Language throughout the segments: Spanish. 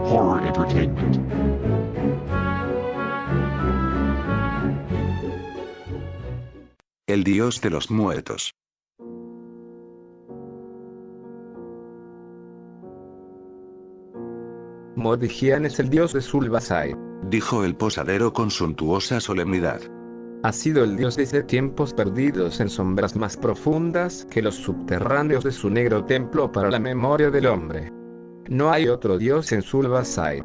Horror Entertainment. El dios de los muertos. Mordigian es el dios de Sulbasair. Dijo el posadero con suntuosa solemnidad. Ha sido el dios desde tiempos perdidos en sombras más profundas que los subterráneos de su negro templo para la memoria del hombre. No hay otro dios en Sulbasair.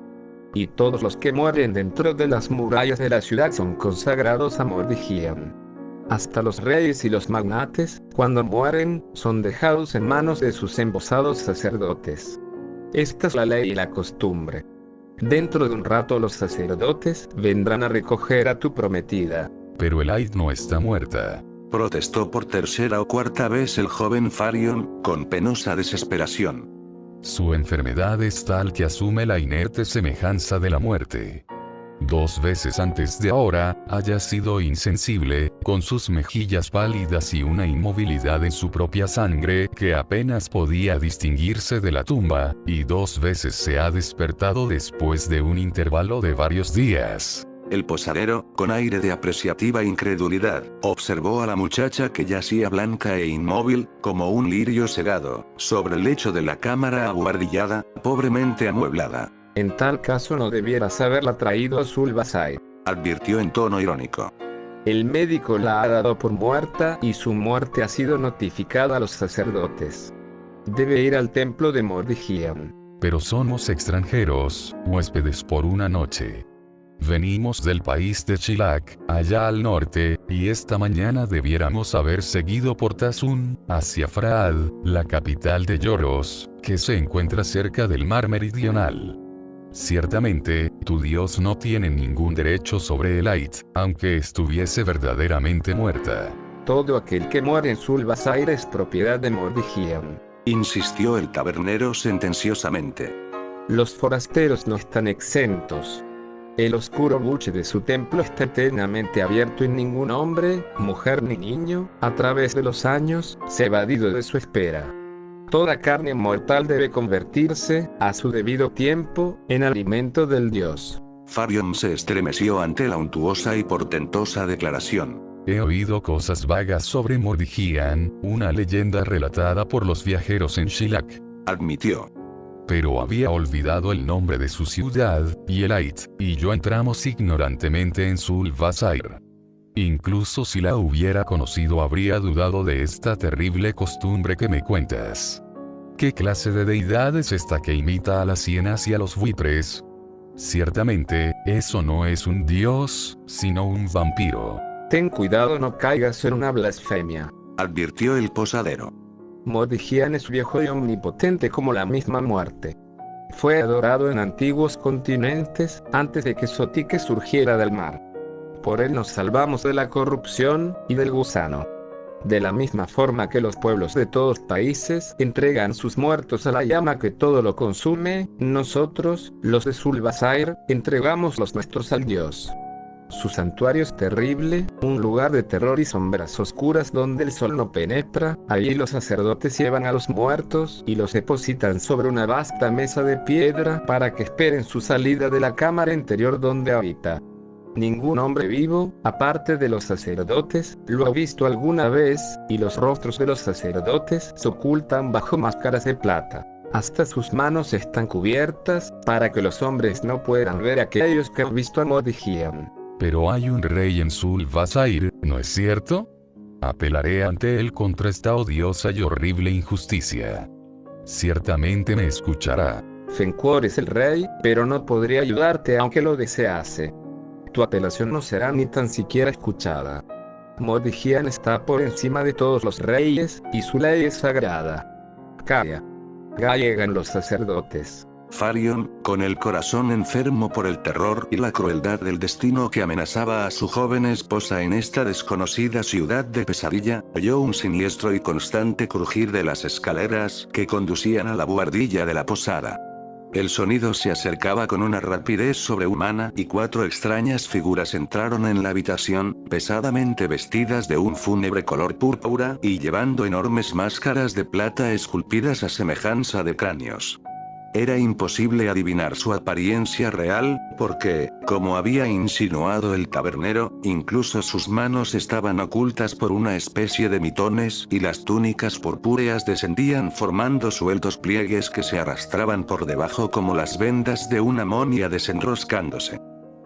Y todos los que mueren dentro de las murallas de la ciudad son consagrados a Mordigian. Hasta los reyes y los magnates, cuando mueren, son dejados en manos de sus embosados sacerdotes. Esta es la ley y la costumbre. Dentro de un rato los sacerdotes vendrán a recoger a tu prometida. Pero Elaith no está muerta. Protestó por tercera o cuarta vez el joven Farion, con penosa desesperación. Su enfermedad es tal que asume la inerte semejanza de la muerte. 2 veces antes de ahora, haya sido insensible, con sus mejillas pálidas y una inmovilidad en su propia sangre que apenas podía distinguirse de la tumba, y 2 veces se ha despertado después de un intervalo de varios días. El posadero, con aire de apreciativa incredulidad, observó a la muchacha que yacía blanca e inmóvil, como un lirio segado, sobre el lecho de la cámara abuhardillada, pobremente amueblada. En tal caso no debieras haberla traído a Sulbasair, advirtió en tono irónico. El médico la ha dado por muerta y su muerte ha sido notificada a los sacerdotes. Debe ir al templo de Mordigian. Pero somos extranjeros, huéspedes por una noche. Venimos del país de Chilak, allá al norte, y esta mañana debiéramos haber seguido por Tazun, hacia Fraad, la capital de Yoros, que se encuentra cerca del mar meridional. Ciertamente, tu dios no tiene ningún derecho sobre Elaith, aunque estuviese verdaderamente muerta. Todo aquel que muere en Sulbasair es propiedad de Mordigian, insistió el tabernero sentenciosamente. Los forasteros no están exentos. El oscuro buche de su templo está eternamente abierto y ningún hombre, mujer ni niño, a través de los años, se ha evadido de su espera. Toda carne mortal debe convertirse, a su debido tiempo, en alimento del dios. Farion se estremeció ante la untuosa y portentosa declaración. He oído cosas vagas sobre Mordigian, una leyenda relatada por los viajeros en Chilak, admitió. Pero había olvidado el nombre de su ciudad, y Elaith y yo entramos ignorantemente en Sulbasair. Incluso si la hubiera conocido habría dudado de esta terrible costumbre que me cuentas. ¿Qué clase de deidad es esta que imita a las hienas y a los buitres? Ciertamente, eso no es un dios, sino un vampiro. Ten cuidado, no caigas en una blasfemia, advirtió el posadero. Mordigian es viejo y omnipotente como la misma muerte. Fue adorado en antiguos continentes, antes de que Sotique surgiera del mar. Por él nos salvamos de la corrupción y del gusano. De la misma forma que los pueblos de todos países entregan sus muertos a la llama que todo lo consume, nosotros, los de Sulbasair, entregamos los nuestros al dios. Su santuario es terrible, un lugar de terror y sombras oscuras donde el sol no penetra. Allí los sacerdotes llevan a los muertos y los depositan sobre una vasta mesa de piedra para que esperen su salida de la cámara interior donde habita. Ningún hombre vivo, aparte de los sacerdotes, lo ha visto alguna vez, y los rostros de los sacerdotes se ocultan bajo máscaras de plata. Hasta sus manos están cubiertas, para que los hombres no puedan ver a aquellos que han visto a Mordigian. Pero hay un rey en Sulbasair, ¿no es cierto? Apelaré ante él contra esta odiosa y horrible injusticia. Ciertamente me escuchará. Fenquor es el rey, pero no podría ayudarte aunque lo desease. Tu apelación no será ni tan siquiera escuchada. Mordigian está por encima de todos los reyes, y su ley es sagrada. Calla. Gallegan los sacerdotes. Farion, con el corazón enfermo por el terror y la crueldad del destino que amenazaba a su joven esposa en esta desconocida ciudad de pesadilla, oyó un siniestro y constante crujir de las escaleras que conducían a la buhardilla de la posada. El sonido se acercaba con una rapidez sobrehumana y 4 extrañas figuras entraron en la habitación, pesadamente vestidas de un fúnebre color púrpura y llevando enormes máscaras de plata esculpidas a semejanza de cráneos. Era imposible adivinar su apariencia real, porque, como había insinuado el tabernero, incluso sus manos estaban ocultas por una especie de mitones y las túnicas purpúreas descendían formando sueltos pliegues que se arrastraban por debajo como las vendas de una momia desenroscándose.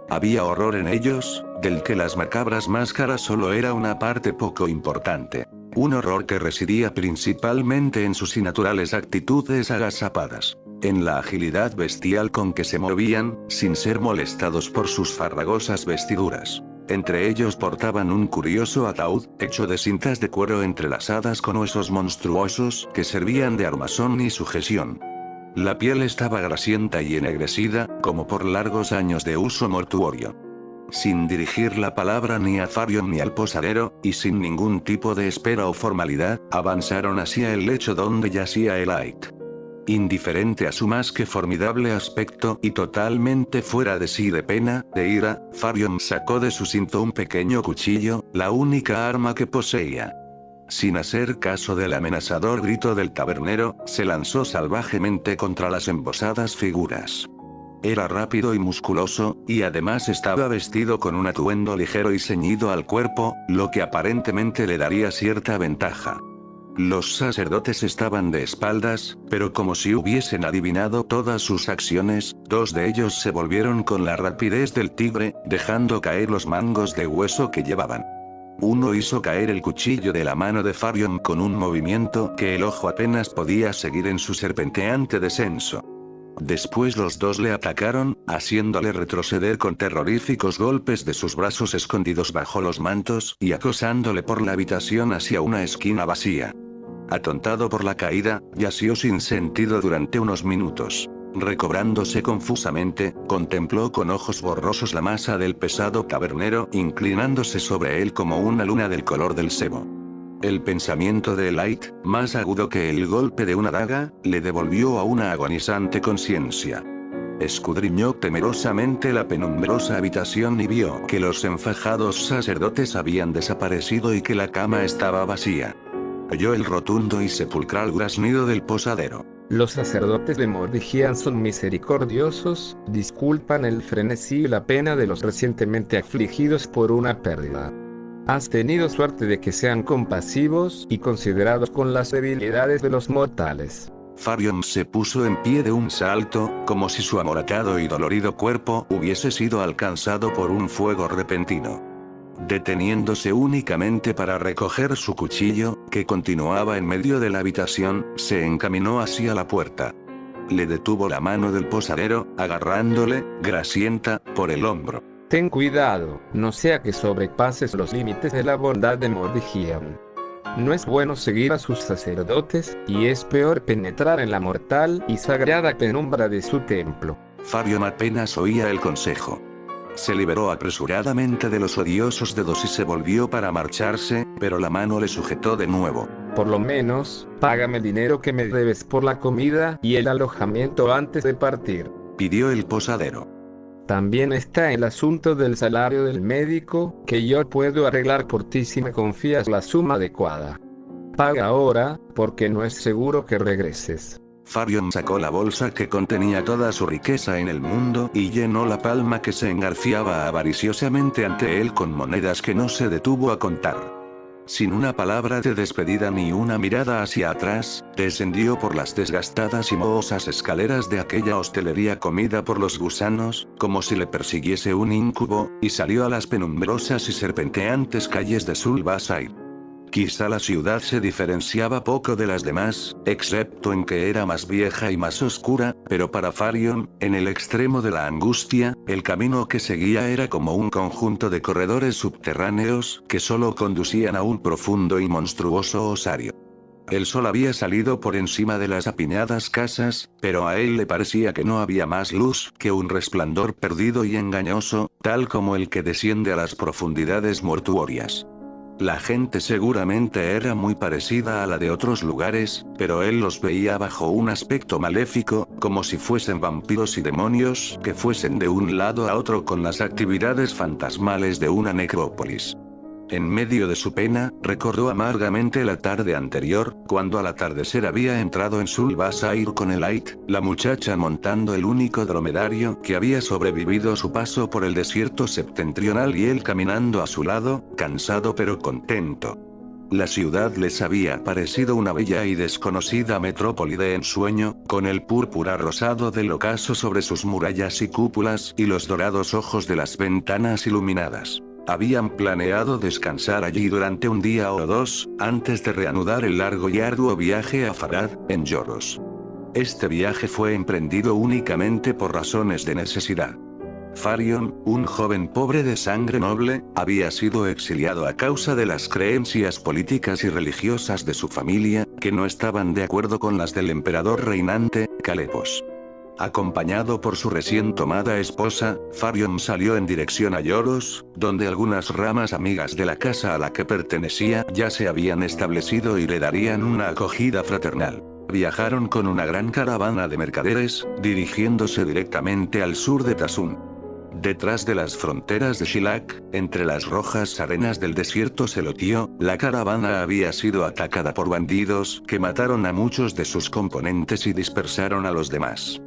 Había horror en ellos, del que las macabras máscaras solo era una parte poco importante. Un horror que residía principalmente en sus innaturales actitudes agazapadas. En la agilidad bestial con que se movían, sin ser molestados por sus farragosas vestiduras. Entre ellos portaban un curioso ataúd, hecho de cintas de cuero entrelazadas con huesos monstruosos que servían de armazón y sujeción. La piel estaba grasienta y ennegrecida, como por largos años de uso mortuorio. Sin dirigir la palabra ni a Farion ni al posadero, y sin ningún tipo de espera o formalidad, avanzaron hacia el lecho donde yacía el Light. Indiferente a su más que formidable aspecto y totalmente fuera de sí de pena, de ira, Farion sacó de su cinto un pequeño cuchillo, la única arma que poseía. Sin hacer caso del amenazador grito del tabernero, se lanzó salvajemente contra las embosadas figuras. Era rápido y musculoso, y además estaba vestido con un atuendo ligero y ceñido al cuerpo, lo que aparentemente le daría cierta ventaja. Los sacerdotes estaban de espaldas, pero como si hubiesen adivinado todas sus acciones, 2 de ellos se volvieron con la rapidez del tigre, dejando caer los mangos de hueso que llevaban. Uno hizo caer el cuchillo de la mano de Farion con un movimiento que el ojo apenas podía seguir en su serpenteante descenso. Después los 2 le atacaron, haciéndole retroceder con terroríficos golpes de sus brazos escondidos bajo los mantos y acosándole por la habitación hacia una esquina vacía. Atontado por la caída, yació sin sentido durante unos minutos. Recobrándose confusamente, contempló con ojos borrosos la masa del pesado tabernero inclinándose sobre él como una luna del color del sebo. El pensamiento de Light, más agudo que el golpe de una daga, le devolvió a una agonizante conciencia. Escudriñó temerosamente la penumbrosa habitación y vio que los enfajados sacerdotes habían desaparecido y que la cama estaba vacía. Oyó el rotundo y sepulcral graznido del posadero. Los sacerdotes de Mordigian son misericordiosos, disculpan el frenesí y la pena de los recientemente afligidos por una pérdida. Has tenido suerte de que sean compasivos y considerados con las debilidades de los mortales. Farion se puso en pie de un salto, como si su amoratado y dolorido cuerpo hubiese sido alcanzado por un fuego repentino. Deteniéndose únicamente para recoger su cuchillo, que continuaba en medio de la habitación, se encaminó hacia la puerta. Le detuvo la mano del posadero, agarrándole, grasienta, por el hombro. Ten cuidado, no sea que sobrepases los límites de la bondad de Mordigian. No es bueno seguir a sus sacerdotes, y es peor penetrar en la mortal y sagrada penumbra de su templo. Farion apenas oía el consejo. Se liberó apresuradamente de los odiosos dedos y se volvió para marcharse, pero la mano le sujetó de nuevo. Por lo menos, págame el dinero que me debes por la comida y el alojamiento antes de partir, pidió el posadero. También está el asunto del salario del médico, que yo puedo arreglar por ti si me confías la suma adecuada. Paga ahora, porque no es seguro que regreses. Farion sacó la bolsa que contenía toda su riqueza en el mundo y llenó la palma que se engarfiaba avariciosamente ante él con monedas que no se detuvo a contar. Sin una palabra de despedida ni una mirada hacia atrás, descendió por las desgastadas y mohosas escaleras de aquella hostelería comida por los gusanos, como si le persiguiese un íncubo, y salió a las penumbrosas y serpenteantes calles de Sul-Basair. Quizá la ciudad se diferenciaba poco de las demás, excepto en que era más vieja y más oscura, pero para Farion, en el extremo de la angustia, el camino que seguía era como un conjunto de corredores subterráneos que solo conducían a un profundo y monstruoso osario. El sol había salido por encima de las apiñadas casas, pero a él le parecía que no había más luz que un resplandor perdido y engañoso, tal como el que desciende a las profundidades mortuorias. La gente seguramente era muy parecida a la de otros lugares, pero él los veía bajo un aspecto maléfico, como si fuesen vampiros y demonios que fuesen de un lado a otro con las actividades fantasmales de una necrópolis. En medio de su pena, recordó amargamente la tarde anterior, cuando al atardecer había entrado en Sul-Basair con Elite, la muchacha montando el único dromedario que había sobrevivido su paso por el desierto septentrional y él caminando a su lado, cansado pero contento. La ciudad les había parecido una bella y desconocida metrópoli de ensueño, con el púrpura rosado del ocaso sobre sus murallas y cúpulas y los dorados ojos de las ventanas iluminadas. Habían planeado descansar allí durante un día o dos, antes de reanudar el largo y arduo viaje a Farad, en Yoros. Este viaje fue emprendido únicamente por razones de necesidad. Farion, un joven pobre de sangre noble, había sido exiliado a causa de las creencias políticas y religiosas de su familia, que no estaban de acuerdo con las del emperador reinante, Calepos. Acompañado por su recién tomada esposa, Farion salió en dirección a Yoros, donde algunas ramas amigas de la casa a la que pertenecía ya se habían establecido y le darían una acogida fraternal. Viajaron con una gran caravana de mercaderes, dirigiéndose directamente al sur de Tasun. Detrás de las fronteras de Shilak, entre las rojas arenas del desierto Selotio, la caravana había sido atacada por bandidos que mataron a muchos de sus componentes y dispersaron a los demás.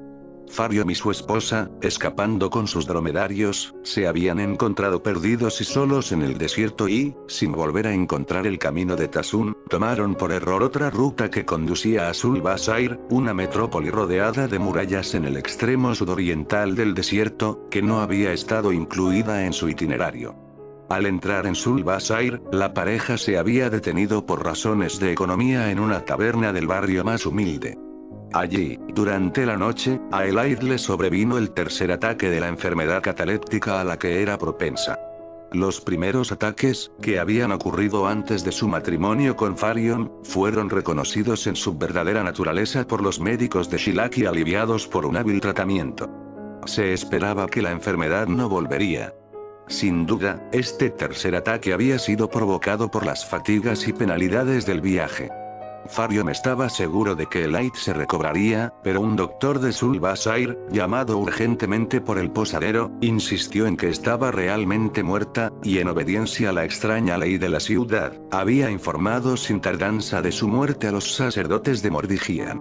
Farion y su esposa, escapando con sus dromedarios, se habían encontrado perdidos y solos en el desierto y, sin volver a encontrar el camino de Tasun, tomaron por error otra ruta que conducía a Sul-Basair, una metrópoli rodeada de murallas en el extremo sudoriental del desierto, que no había estado incluida en su itinerario. Al entrar en Sul-Basair, la pareja se había detenido por razones de economía en una taberna del barrio más humilde. Allí, durante la noche, a Elite le sobrevino el tercer ataque de la enfermedad cataléptica a la que era propensa. Los primeros ataques, que habían ocurrido antes de su matrimonio con Farion, fueron reconocidos en su verdadera naturaleza por los médicos de Shilak y aliviados por un hábil tratamiento. Se esperaba que la enfermedad no volvería. Sin duda, este tercer ataque había sido provocado por las fatigas y penalidades del viaje. Farion estaba seguro de que Elite se recobraría, pero un doctor de Sul-Basair, llamado urgentemente por el posadero, insistió en que estaba realmente muerta, y en obediencia a la extraña ley de la ciudad, había informado sin tardanza de su muerte a los sacerdotes de Mordigian.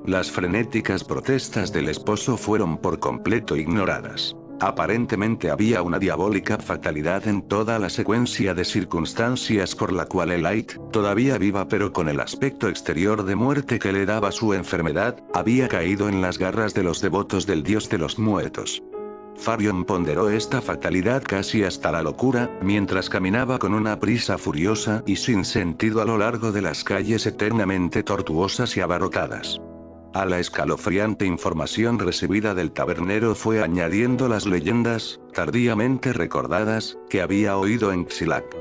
Las frenéticas protestas del esposo fueron por completo ignoradas. Aparentemente había una diabólica fatalidad en toda la secuencia de circunstancias por la cual Elite, todavía viva pero con el aspecto exterior de muerte que le daba su enfermedad, había caído en las garras de los devotos del dios de los muertos. Farion ponderó esta fatalidad casi hasta la locura, mientras caminaba con una prisa furiosa y sin sentido a lo largo de las calles eternamente tortuosas y abarrotadas. A la escalofriante información recibida del tabernero fue añadiendo las leyendas, tardíamente recordadas, que había oído en Xilak.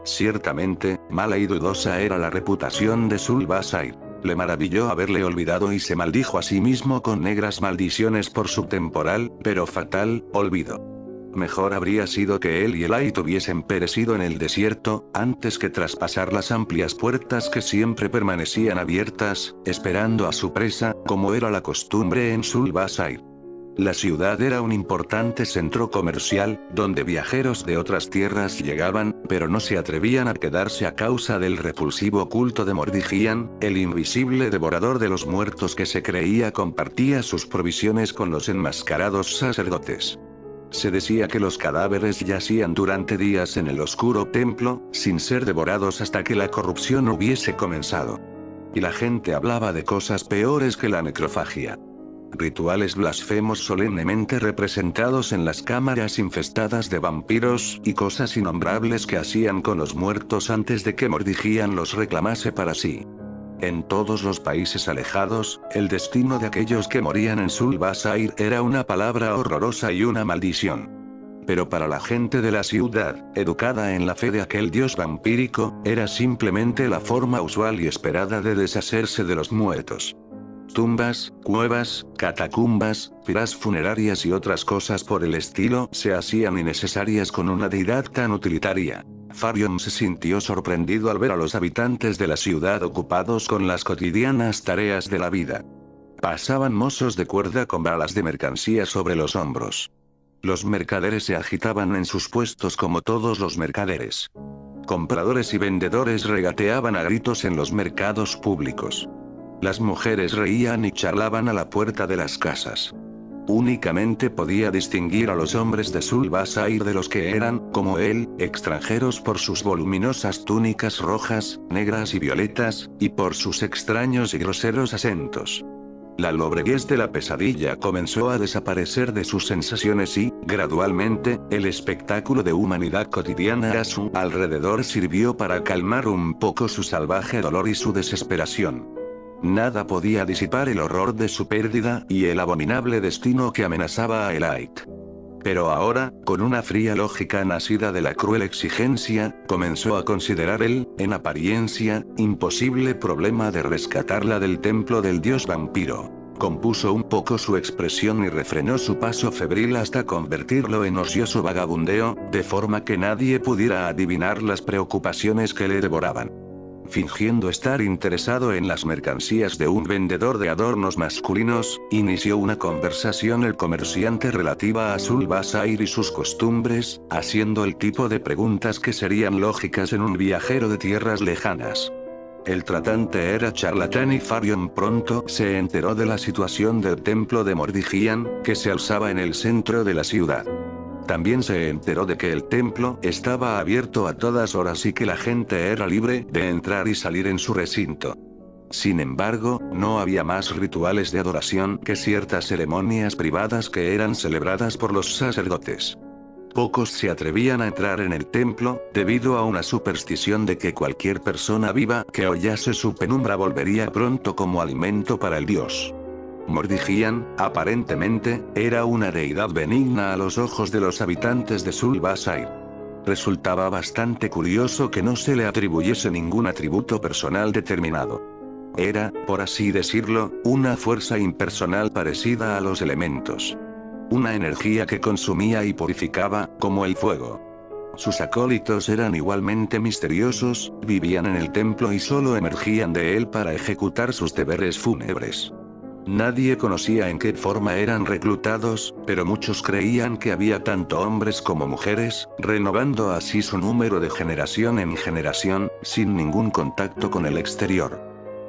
Ciertamente, mala y dudosa era la reputación de Sul-Basair. Le maravilló haberle olvidado y se maldijo a sí mismo con negras maldiciones por su temporal, pero fatal, olvido. Mejor habría sido que él y Elite hubiesen perecido en el desierto, antes que traspasar las amplias puertas que siempre permanecían abiertas, esperando a su presa, como era la costumbre en Sul-Basair. La ciudad era un importante centro comercial, donde viajeros de otras tierras llegaban, pero no se atrevían a quedarse a causa del repulsivo culto de Mordigian, el invisible devorador de los muertos que se creía compartía sus provisiones con los enmascarados sacerdotes. Se decía que los cadáveres yacían durante días en el oscuro templo, sin ser devorados hasta que la corrupción hubiese comenzado. Y la gente hablaba de cosas peores que la necrofagia. Rituales blasfemos solemnemente representados en las cámaras infestadas de vampiros y cosas innombrables que hacían con los muertos antes de que Mordigian los reclamase para sí. En todos los países alejados, el destino de aquellos que morían en Sul-Basair era una palabra horrorosa y una maldición. Pero para la gente de la ciudad, educada en la fe de aquel dios vampírico, era simplemente la forma usual y esperada de deshacerse de los muertos. Tumbas, cuevas, catacumbas, piras funerarias y otras cosas por el estilo se hacían innecesarias con una deidad tan utilitaria. Farion se sintió sorprendido al ver a los habitantes de la ciudad ocupados con las cotidianas tareas de la vida. Pasaban mozos de cuerda con balas de mercancía sobre los hombros. Los mercaderes se agitaban en sus puestos como todos los mercaderes. Compradores y vendedores regateaban a gritos en los mercados públicos. Las mujeres reían y charlaban a la puerta de las casas. Únicamente podía distinguir a los hombres de Sul-Basair de los que eran, como él, extranjeros por sus voluminosas túnicas rojas, negras y violetas, y por sus extraños y groseros acentos. La lobreguez de la pesadilla comenzó a desaparecer de sus sensaciones y, gradualmente, el espectáculo de humanidad cotidiana a su alrededor sirvió para calmar un poco su salvaje dolor y su desesperación. Nada podía disipar el horror de su pérdida y el abominable destino que amenazaba a Elite. Pero ahora, con una fría lógica nacida de la cruel exigencia, comenzó a considerar el, en apariencia, imposible problema de rescatarla del templo del dios vampiro. Compuso un poco su expresión y refrenó su paso febril hasta convertirlo en ocioso vagabundeo, de forma que nadie pudiera adivinar las preocupaciones que le devoraban. Fingiendo estar interesado en las mercancías de un vendedor de adornos masculinos, inició una conversación el comerciante relativa a Sul-Basair y sus costumbres, haciendo el tipo de preguntas que serían lógicas en un viajero de tierras lejanas. El tratante era charlatán y Farion pronto se enteró de la situación del templo de Mordigian, que se alzaba en el centro de la ciudad. También se enteró de que el templo estaba abierto a todas horas y que la gente era libre de entrar y salir en su recinto. Sin embargo, no había más rituales de adoración que ciertas ceremonias privadas que eran celebradas por los sacerdotes. Pocos se atrevían a entrar en el templo, debido a una superstición de que cualquier persona viva que hollase su penumbra volvería pronto como alimento para el dios. Mordigian, aparentemente, era una deidad benigna a los ojos de los habitantes de Sul-Basair. Resultaba bastante curioso que no se le atribuyese ningún atributo personal determinado. Era, por así decirlo, una fuerza impersonal parecida a los elementos. Una energía que consumía y purificaba, como el fuego. Sus acólitos eran igualmente misteriosos, vivían en el templo y solo emergían de él para ejecutar sus deberes fúnebres. Nadie conocía en qué forma eran reclutados, pero muchos creían que había tanto hombres como mujeres, renovando así su número de generación en generación, sin ningún contacto con el exterior.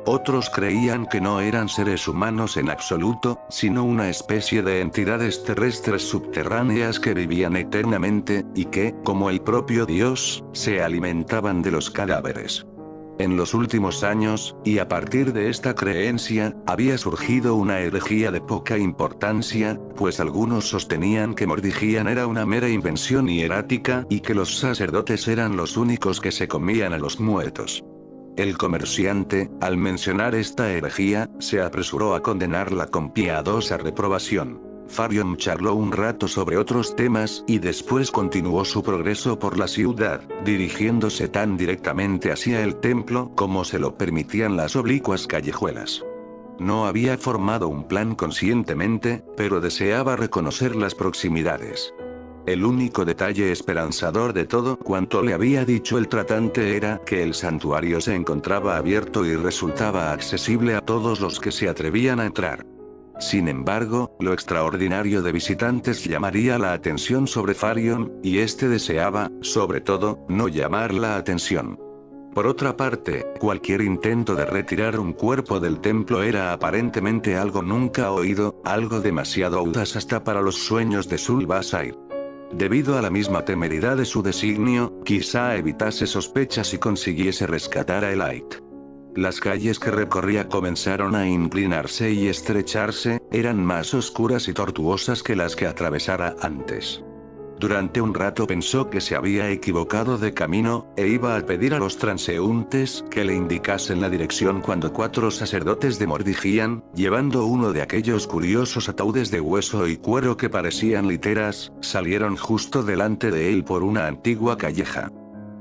Otros creían que no eran seres humanos en absoluto, sino una especie de entidades terrestres subterráneas que vivían eternamente, y que, como el propio Dios, se alimentaban de los cadáveres. En los últimos años, y a partir de esta creencia, había surgido una herejía de poca importancia, pues algunos sostenían que Mordigian era una mera invención hierática y que los sacerdotes eran los únicos que se comían a los muertos. El comerciante, al mencionar esta herejía, se apresuró a condenarla con piadosa reprobación. Farion charló un rato sobre otros temas y después continuó su progreso por la ciudad, dirigiéndose tan directamente hacia el templo como se lo permitían las oblicuas callejuelas. No había formado un plan conscientemente, pero deseaba reconocer las proximidades. El único detalle esperanzador de todo cuanto le había dicho el tratante era que el santuario se encontraba abierto y resultaba accesible a todos los que se atrevían a entrar. Sin embargo, lo extraordinario de visitantes llamaría la atención sobre Farion, y este deseaba, sobre todo, no llamar la atención. Por otra parte, cualquier intento de retirar un cuerpo del templo era aparentemente algo nunca oído, algo demasiado audaz hasta para los sueños de Sul-Basair. Debido a la misma temeridad de su designio, quizá evitase sospechas y consiguiese rescatar a Elite. Las calles que recorría comenzaron a inclinarse y estrecharse, eran más oscuras y tortuosas que las que atravesara antes. Durante un rato pensó que se había equivocado de camino, e iba a pedir a los transeúntes que le indicasen la dirección cuando 4 sacerdotes de Mordigian, llevando uno de aquellos curiosos ataúdes de hueso y cuero que parecían literas, salieron justo delante de él por una antigua calleja.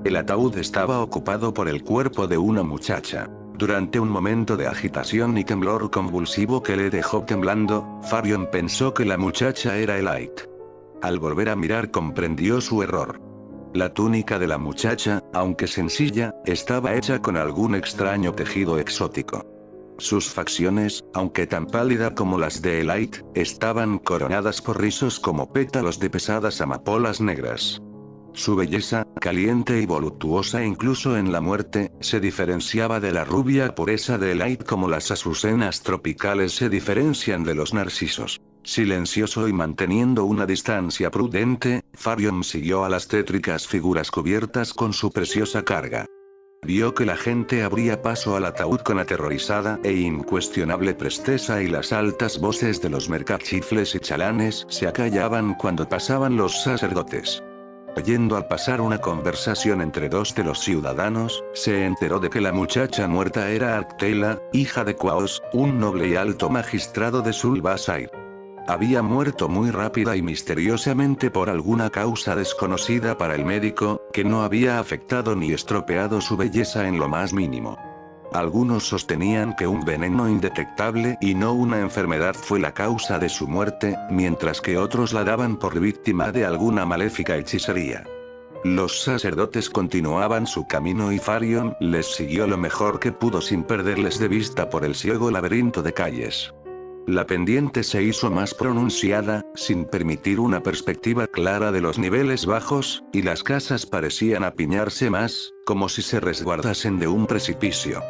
El ataúd estaba ocupado por el cuerpo de una muchacha. Durante un momento de agitación y temblor convulsivo que le dejó temblando, Farion pensó que la muchacha era Elite. Al volver a mirar comprendió su error. La túnica de la muchacha, aunque sencilla, estaba hecha con algún extraño tejido exótico. Sus facciones, aunque tan pálida como las de Elite, estaban coronadas por rizos como pétalos de pesadas amapolas negras. Su belleza, caliente y voluptuosa incluso en la muerte, se diferenciaba de la rubia pureza de Elite como las azucenas tropicales se diferencian de los narcisos. Silencioso y manteniendo una distancia prudente, Farion siguió a las tétricas figuras cubiertas con su preciosa carga. Vio que la gente abría paso al ataúd con aterrorizada e incuestionable presteza y las altas voces de los mercachifles y chalanes se acallaban cuando pasaban los sacerdotes. Oyendo al pasar una conversación entre dos de los ciudadanos, se enteró de que la muchacha muerta era Arctela, hija de Quaos, un noble y alto magistrado de Sul-Basair. Había muerto muy rápida y misteriosamente por alguna causa desconocida para el médico, que no había afectado ni estropeado su belleza en lo más mínimo. Algunos sostenían que un veneno indetectable y no una enfermedad fue la causa de su muerte, mientras que otros la daban por víctima de alguna maléfica hechicería. Los sacerdotes continuaban su camino y Farion les siguió lo mejor que pudo sin perderles de vista por el ciego laberinto de calles. La pendiente se hizo más pronunciada, sin permitir una perspectiva clara de los niveles bajos, y las casas parecían apiñarse más, como si se resguardasen de un precipicio.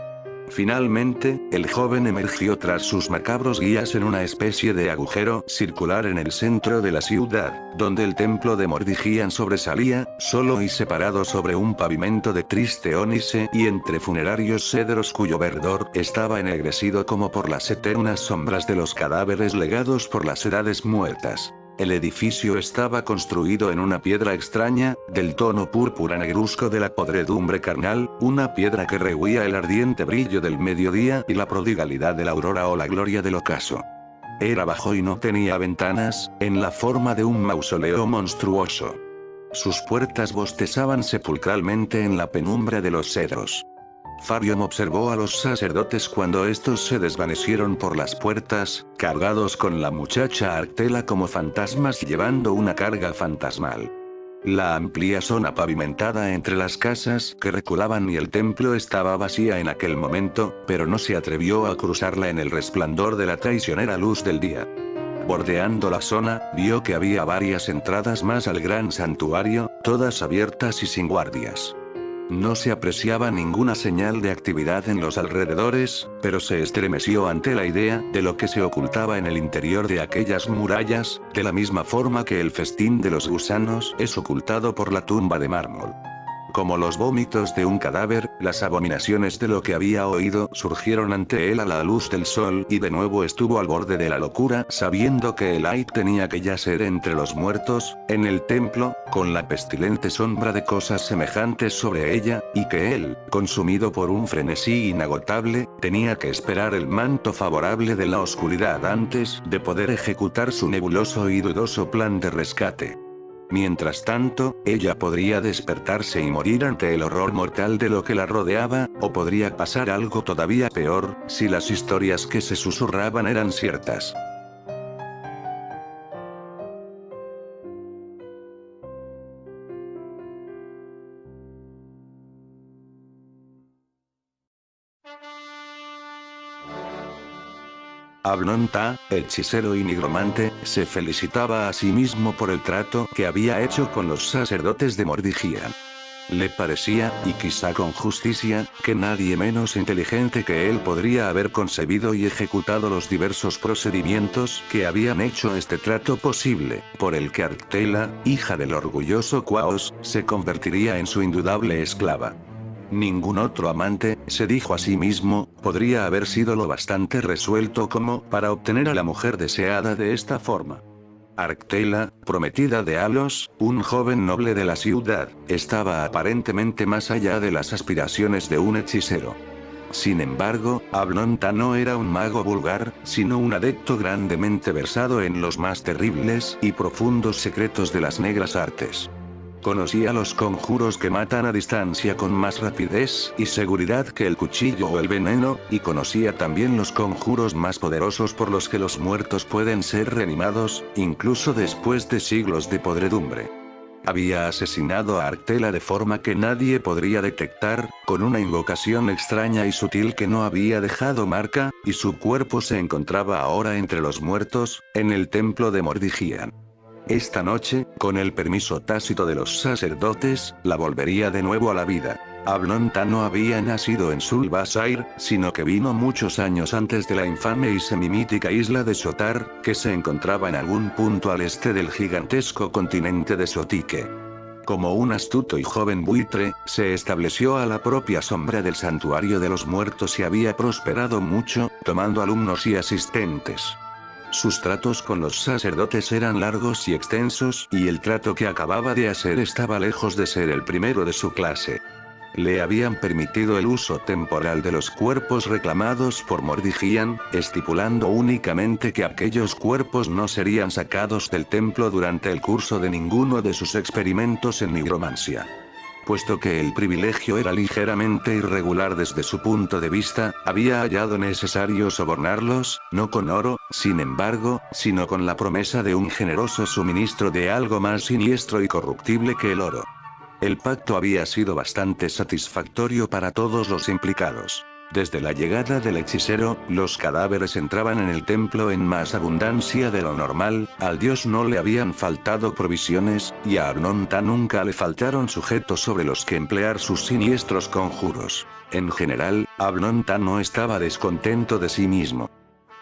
Finalmente, el joven emergió tras sus macabros guías en una especie de agujero circular en el centro de la ciudad, donde el templo de Mordigian sobresalía, solo y separado sobre un pavimento de triste ónice y entre funerarios cedros cuyo verdor estaba ennegrecido como por las eternas sombras de los cadáveres legados por las edades muertas. El edificio estaba construido en una piedra extraña, del tono púrpura negruzco de la podredumbre carnal, una piedra que rehuía el ardiente brillo del mediodía y la prodigalidad de la aurora o la gloria del ocaso. Era bajo y no tenía ventanas, en la forma de un mausoleo monstruoso. Sus puertas bostezaban sepulcralmente en la penumbra de los cedros. Farion observó a los sacerdotes cuando estos se desvanecieron por las puertas, cargados con la muchacha Arctela como fantasmas llevando una carga fantasmal. La amplia zona pavimentada entre las casas que reculaban y el templo estaba vacía en aquel momento, pero no se atrevió a cruzarla en el resplandor de la traicionera luz del día. Bordeando la zona, vio que había varias entradas más al gran santuario, todas abiertas y sin guardias. No se apreciaba ninguna señal de actividad en los alrededores, pero se estremeció ante la idea de lo que se ocultaba en el interior de aquellas murallas, de la misma forma que el festín de los gusanos es ocultado por la tumba de mármol. Como los vómitos de un cadáver, las abominaciones de lo que había oído surgieron ante él a la luz del sol y de nuevo estuvo al borde de la locura sabiendo que Elite tenía que yacer entre los muertos, en el templo, con la pestilente sombra de cosas semejantes sobre ella, y que él, consumido por un frenesí inagotable, tenía que esperar el manto favorable de la oscuridad antes de poder ejecutar su nebuloso y dudoso plan de rescate. Mientras tanto, ella podría despertarse y morir ante el horror mortal de lo que la rodeaba, o podría pasar algo todavía peor, si las historias que se susurraban eran ciertas. Abnon Ta, hechicero y nigromante, se felicitaba a sí mismo por el trato que había hecho con los sacerdotes de Mordigian. Le parecía, y quizá con justicia, que nadie menos inteligente que él podría haber concebido y ejecutado los diversos procedimientos que habían hecho este trato posible, por el que Arctela, hija del orgulloso Quaos, se convertiría en su indudable esclava. Ningún otro amante, se dijo a sí mismo, podría haber sido lo bastante resuelto como para obtener a la mujer deseada de esta forma. Arctela, prometida de Alos, un joven noble de la ciudad, estaba aparentemente más allá de las aspiraciones de un hechicero. Sin embargo, Abnon Ta no era un mago vulgar, sino un adepto grandemente versado en los más terribles y profundos secretos de las negras artes. Conocía los conjuros que matan a distancia con más rapidez y seguridad que el cuchillo o el veneno, y conocía también los conjuros más poderosos por los que los muertos pueden ser reanimados, incluso después de siglos de podredumbre. Había asesinado a Arctela de forma que nadie podría detectar, con una invocación extraña y sutil que no había dejado marca, y su cuerpo se encontraba ahora entre los muertos, en el templo de Mordigian. Esta noche, con el permiso tácito de los sacerdotes, la volvería de nuevo a la vida. Ablonta no había nacido en Sulbasair, sino que vino muchos años antes de la infame y semimítica isla de Sotar, que se encontraba en algún punto al este del gigantesco continente de Sotique. Como un astuto y joven buitre, se estableció a la propia sombra del santuario de los muertos y había prosperado mucho, tomando alumnos y asistentes. Sus tratos con los sacerdotes eran largos y extensos, y el trato que acababa de hacer estaba lejos de ser el primero de su clase. Le habían permitido el uso temporal de los cuerpos reclamados por Mordigian, estipulando únicamente que aquellos cuerpos no serían sacados del templo durante el curso de ninguno de sus experimentos en nigromancia. Puesto que el privilegio era ligeramente irregular desde su punto de vista, había hallado necesario sobornarlos, no con oro, sin embargo, sino con la promesa de un generoso suministro de algo más siniestro y corruptible que el oro. El pacto había sido bastante satisfactorio para todos los implicados. Desde la llegada del hechicero, los cadáveres entraban en el templo en más abundancia de lo normal, al dios no le habían faltado provisiones, y a Ablonta nunca le faltaron sujetos sobre los que emplear sus siniestros conjuros. En general, Ablonta no estaba descontento de sí mismo.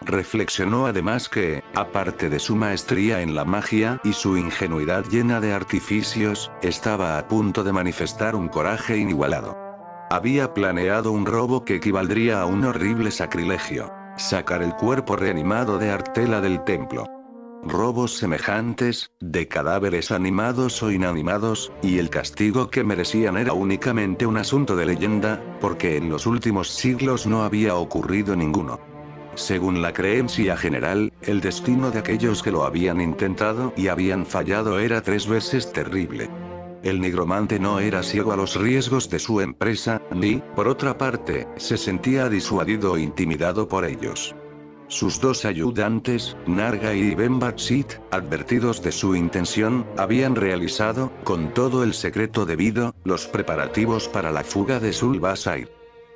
Reflexionó además que, aparte de su maestría en la magia y su ingenuidad llena de artificios, estaba a punto de manifestar un coraje inigualado. Había planeado un robo que equivaldría a un horrible sacrilegio: sacar el cuerpo reanimado de Arctela del templo. Robos semejantes, de cadáveres animados o inanimados, y el castigo que merecían era únicamente un asunto de leyenda, porque en los últimos siglos no había ocurrido ninguno. Según la creencia general, el destino de aquellos que lo habían intentado y habían fallado era 3 veces terrible. El nigromante no era ciego a los riesgos de su empresa, ni, por otra parte, se sentía disuadido o intimidado por ellos. Sus 2 ayudantes, Narga y Benbatsit, advertidos de su intención, habían realizado, con todo el secreto debido, los preparativos para la fuga de Sulbasair.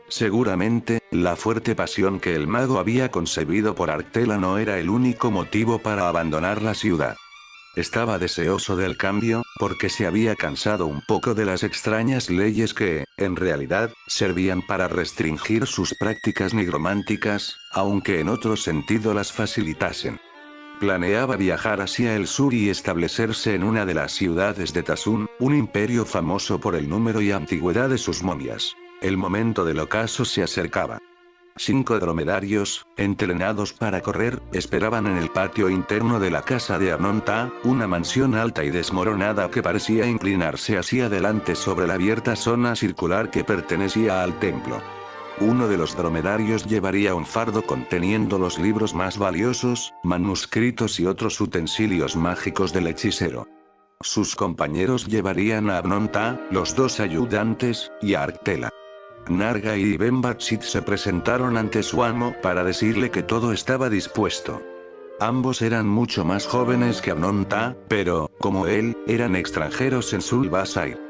Seguramente, la fuerte pasión que el mago había concebido por Arctela no era el único motivo para abandonar la ciudad. Estaba deseoso del cambio, porque se había cansado un poco de las extrañas leyes que, en realidad, servían para restringir sus prácticas nigrománticas, aunque en otro sentido las facilitasen. Planeaba viajar hacia el sur y establecerse en una de las ciudades de Tasun, un imperio famoso por el número y antigüedad de sus momias. El momento del ocaso se acercaba. 5 dromedarios, entrenados para correr, esperaban en el patio interno de la casa de Ablonta, una mansión alta y desmoronada que parecía inclinarse hacia adelante sobre la abierta zona circular que pertenecía al templo. Uno de los dromedarios llevaría un fardo conteniendo los libros más valiosos, manuscritos y otros utensilios mágicos del hechicero. Sus compañeros llevarían a Ablonta, los 2 ayudantes, y a Arctela. Narga y Benbatsit se presentaron ante su amo para decirle que todo estaba dispuesto. Ambos eran mucho más jóvenes que Ablonta, pero, como él, eran extranjeros en Sulbasair.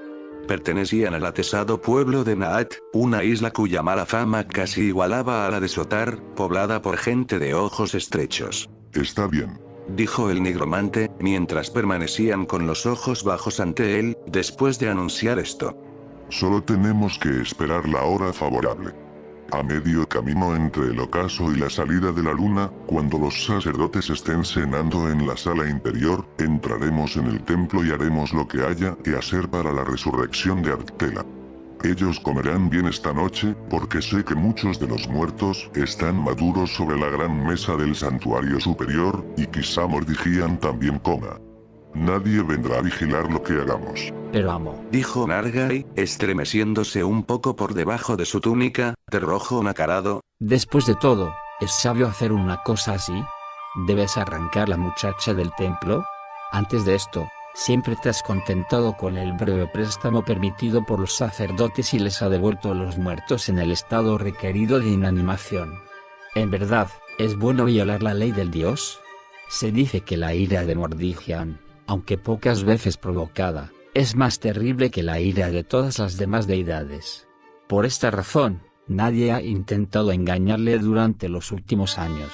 Pertenecían al atesado pueblo de Naat, una isla cuya mala fama casi igualaba a la de Sotar, poblada por gente de ojos estrechos. Está bien, dijo el nigromante, mientras permanecían con los ojos bajos ante él, después de anunciar esto. Solo tenemos que esperar la hora favorable. A medio camino entre el ocaso y la salida de la luna, cuando los sacerdotes estén cenando en la sala interior, entraremos en el templo y haremos lo que haya que hacer para la resurrección de Arctela. Ellos comerán bien esta noche, porque sé que muchos de los muertos están maduros sobre la gran mesa del santuario superior, y quizá Mordigian también coma. Nadie vendrá a vigilar lo que hagamos. Pero amo, Dijo Nargai, estremeciéndose un poco por debajo de su túnica, de rojo nacarado. después de todo, ¿es sabio hacer una cosa así? ¿Debes arrancar la muchacha del templo? Antes de esto, siempre te has contentado con el breve préstamo permitido por los sacerdotes y les ha devuelto a los muertos en el estado requerido de inanimación. En verdad, ¿es bueno violar la ley del dios? Se dice que la ira de Mordigian, aunque pocas veces provocada, es más terrible que la ira de todas las demás deidades. Por esta razón, nadie ha intentado engañarle durante los últimos años,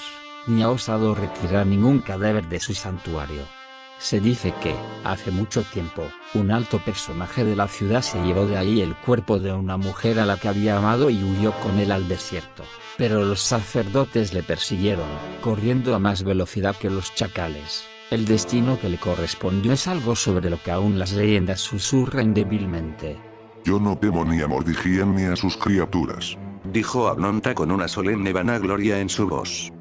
ni ha osado retirar ningún cadáver de su santuario. Se dice que, hace mucho tiempo, un alto personaje de la ciudad se llevó de ahí el cuerpo de una mujer a la que había amado y huyó con él al desierto, pero los sacerdotes le persiguieron, corriendo a más velocidad que los chacales. El destino que le correspondió es algo sobre lo que aún las leyendas susurran débilmente. Yo no temo ni a Mordigian ni a sus criaturas. Dijo Abnonta con una solemne vanagloria en su voz.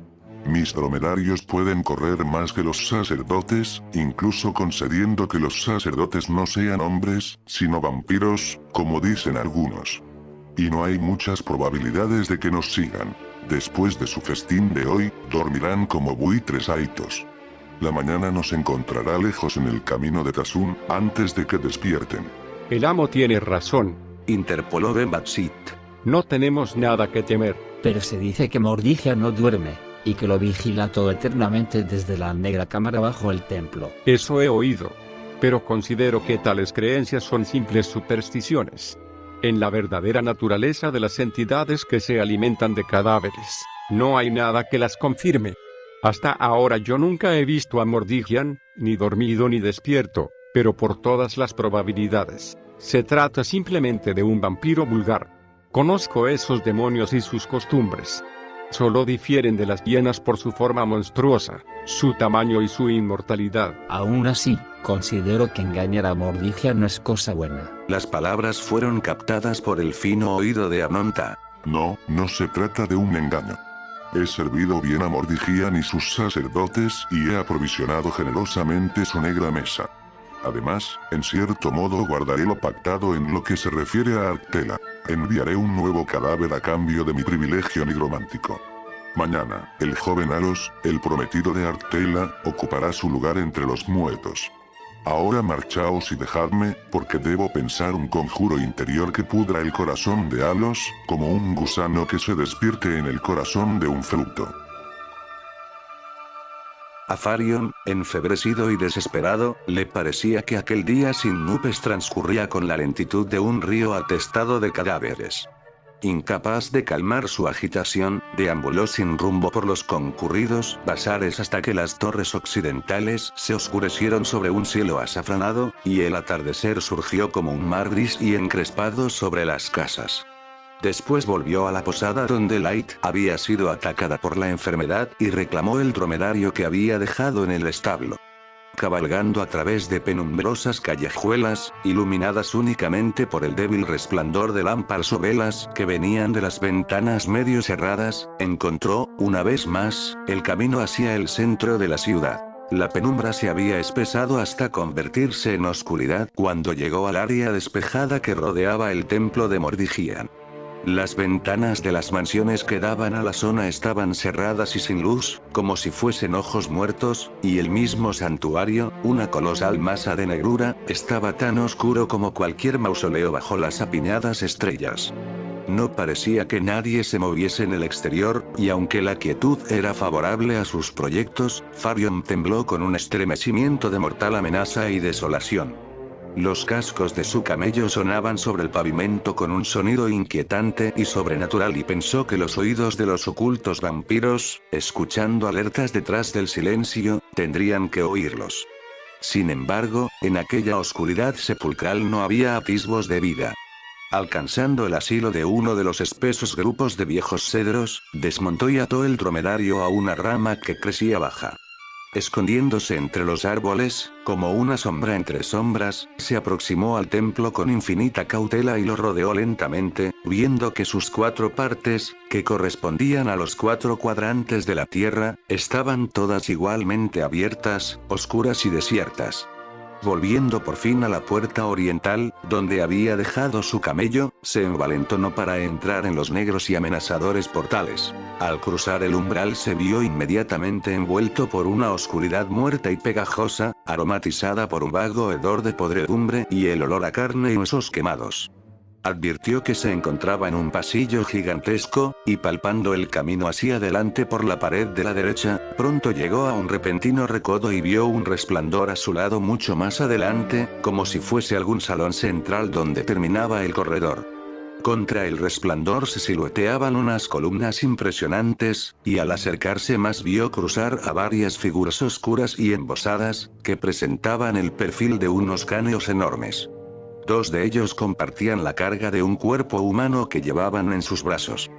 Mis dromedarios pueden correr más que los sacerdotes, incluso concediendo que los sacerdotes no sean hombres, sino vampiros, como dicen algunos. Y no hay muchas probabilidades de que nos sigan. Después de su festín de hoy, dormirán como buitres aitos. La mañana nos encontrará lejos en el camino de Tasun, antes de que despierten. El amo tiene razón. Interpoló Ben-Batsit. No tenemos nada que temer. Pero se dice que Mordigia no duerme, y que lo vigila todo eternamente desde la negra cámara bajo el templo. Eso he oído. Pero considero que tales creencias son simples supersticiones. En la verdadera naturaleza de las entidades que se alimentan de cadáveres, no hay nada que las confirme. Hasta ahora yo nunca he visto a Mordigian, ni dormido ni despierto, pero por todas las probabilidades, se trata simplemente de un vampiro vulgar. Conozco esos demonios y sus costumbres. Solo difieren de las hienas por su forma monstruosa, su tamaño y su inmortalidad. Aún así, considero que engañar a Mordigia no es cosa buena. Las palabras fueron captadas por el fino oído de Abnonta. No, no se trata de un engaño. He servido bien a Mordigian y sus sacerdotes y he aprovisionado generosamente su negra mesa. Además, en cierto modo guardaré lo pactado en lo que se refiere a Arctela. Enviaré un nuevo cadáver a cambio de mi privilegio nigromántico. Mañana, el joven Alos, el prometido de Arctela, ocupará su lugar entre los muertos. Ahora marchaos y dejadme, porque debo pensar un conjuro interior que pudra el corazón de Alos, como un gusano que se despierte en el corazón de un fruto. A Farion, enfebrecido y desesperado, le parecía que aquel día sin nubes transcurría con la lentitud de un río atestado de cadáveres. Incapaz de calmar su agitación, deambuló sin rumbo por los concurridos bazares hasta que las torres occidentales se oscurecieron sobre un cielo azafranado, y el atardecer surgió como un mar gris y encrespado sobre las casas. Después volvió a la posada donde Light había sido atacada por la enfermedad y reclamó el dromedario que había dejado en el establo. Cabalgando a través de penumbrosas callejuelas, iluminadas únicamente por el débil resplandor de lámparas o velas que venían de las ventanas medio cerradas, encontró, una vez más, el camino hacia el centro de la ciudad. La penumbra se había espesado hasta convertirse en oscuridad cuando llegó al área despejada que rodeaba el templo de Mordigian. Las ventanas de las mansiones que daban a la zona estaban cerradas y sin luz, como si fuesen ojos muertos, y el mismo santuario, una colosal masa de negrura, estaba tan oscuro como cualquier mausoleo bajo las apiñadas estrellas. No parecía que nadie se moviese en el exterior, y aunque la quietud era favorable a sus proyectos, Farion tembló con un estremecimiento de mortal amenaza y desolación. Los cascos de su camello sonaban sobre el pavimento con un sonido inquietante y sobrenatural y pensó que los oídos de los ocultos vampiros, escuchando alertas detrás del silencio, tendrían que oírlos. Sin embargo, en aquella oscuridad sepulcral no había atisbos de vida. Alcanzando el asilo de uno de los espesos grupos de viejos cedros, desmontó y ató el dromedario a una rama que crecía baja. Escondiéndose entre los árboles, como una sombra entre sombras, se aproximó al templo con infinita cautela y lo rodeó lentamente, viendo que sus 4 partes, que correspondían a los 4 cuadrantes de la tierra, estaban todas igualmente abiertas, oscuras y desiertas. Volviendo por fin a la puerta oriental, donde había dejado su camello, se envalentonó para entrar en los negros y amenazadores portales. Al cruzar el umbral se vio inmediatamente envuelto por una oscuridad muerta y pegajosa, aromatizada por un vago hedor de podredumbre y el olor a carne y huesos quemados. Advirtió que se encontraba en un pasillo gigantesco, y palpando el camino hacia adelante por la pared de la derecha, pronto llegó a un repentino recodo y vio un resplandor a su lado mucho más adelante, como si fuese algún salón central donde terminaba el corredor. Contra el resplandor se silueteaban unas columnas impresionantes, y al acercarse más vio cruzar a varias figuras oscuras y embosadas, que presentaban el perfil de unos cráneos enormes. Dos de ellos compartían la carga de un cuerpo humano que llevaban en sus brazos.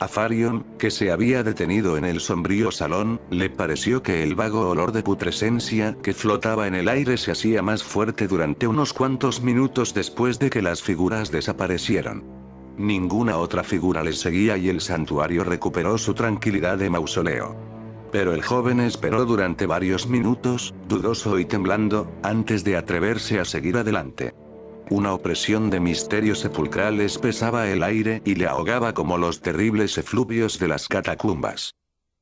A Farion, que se había detenido en el sombrío salón, le pareció que el vago olor de putrescencia que flotaba en el aire se hacía más fuerte durante unos cuantos minutos después de que las figuras desaparecieron. Ninguna otra figura les seguía y el santuario recuperó su tranquilidad de mausoleo. Pero el joven esperó durante varios minutos, dudoso y temblando, antes de atreverse a seguir adelante. Una opresión de misterio sepulcral espesaba el aire y le ahogaba como los terribles efluvios de las catacumbas.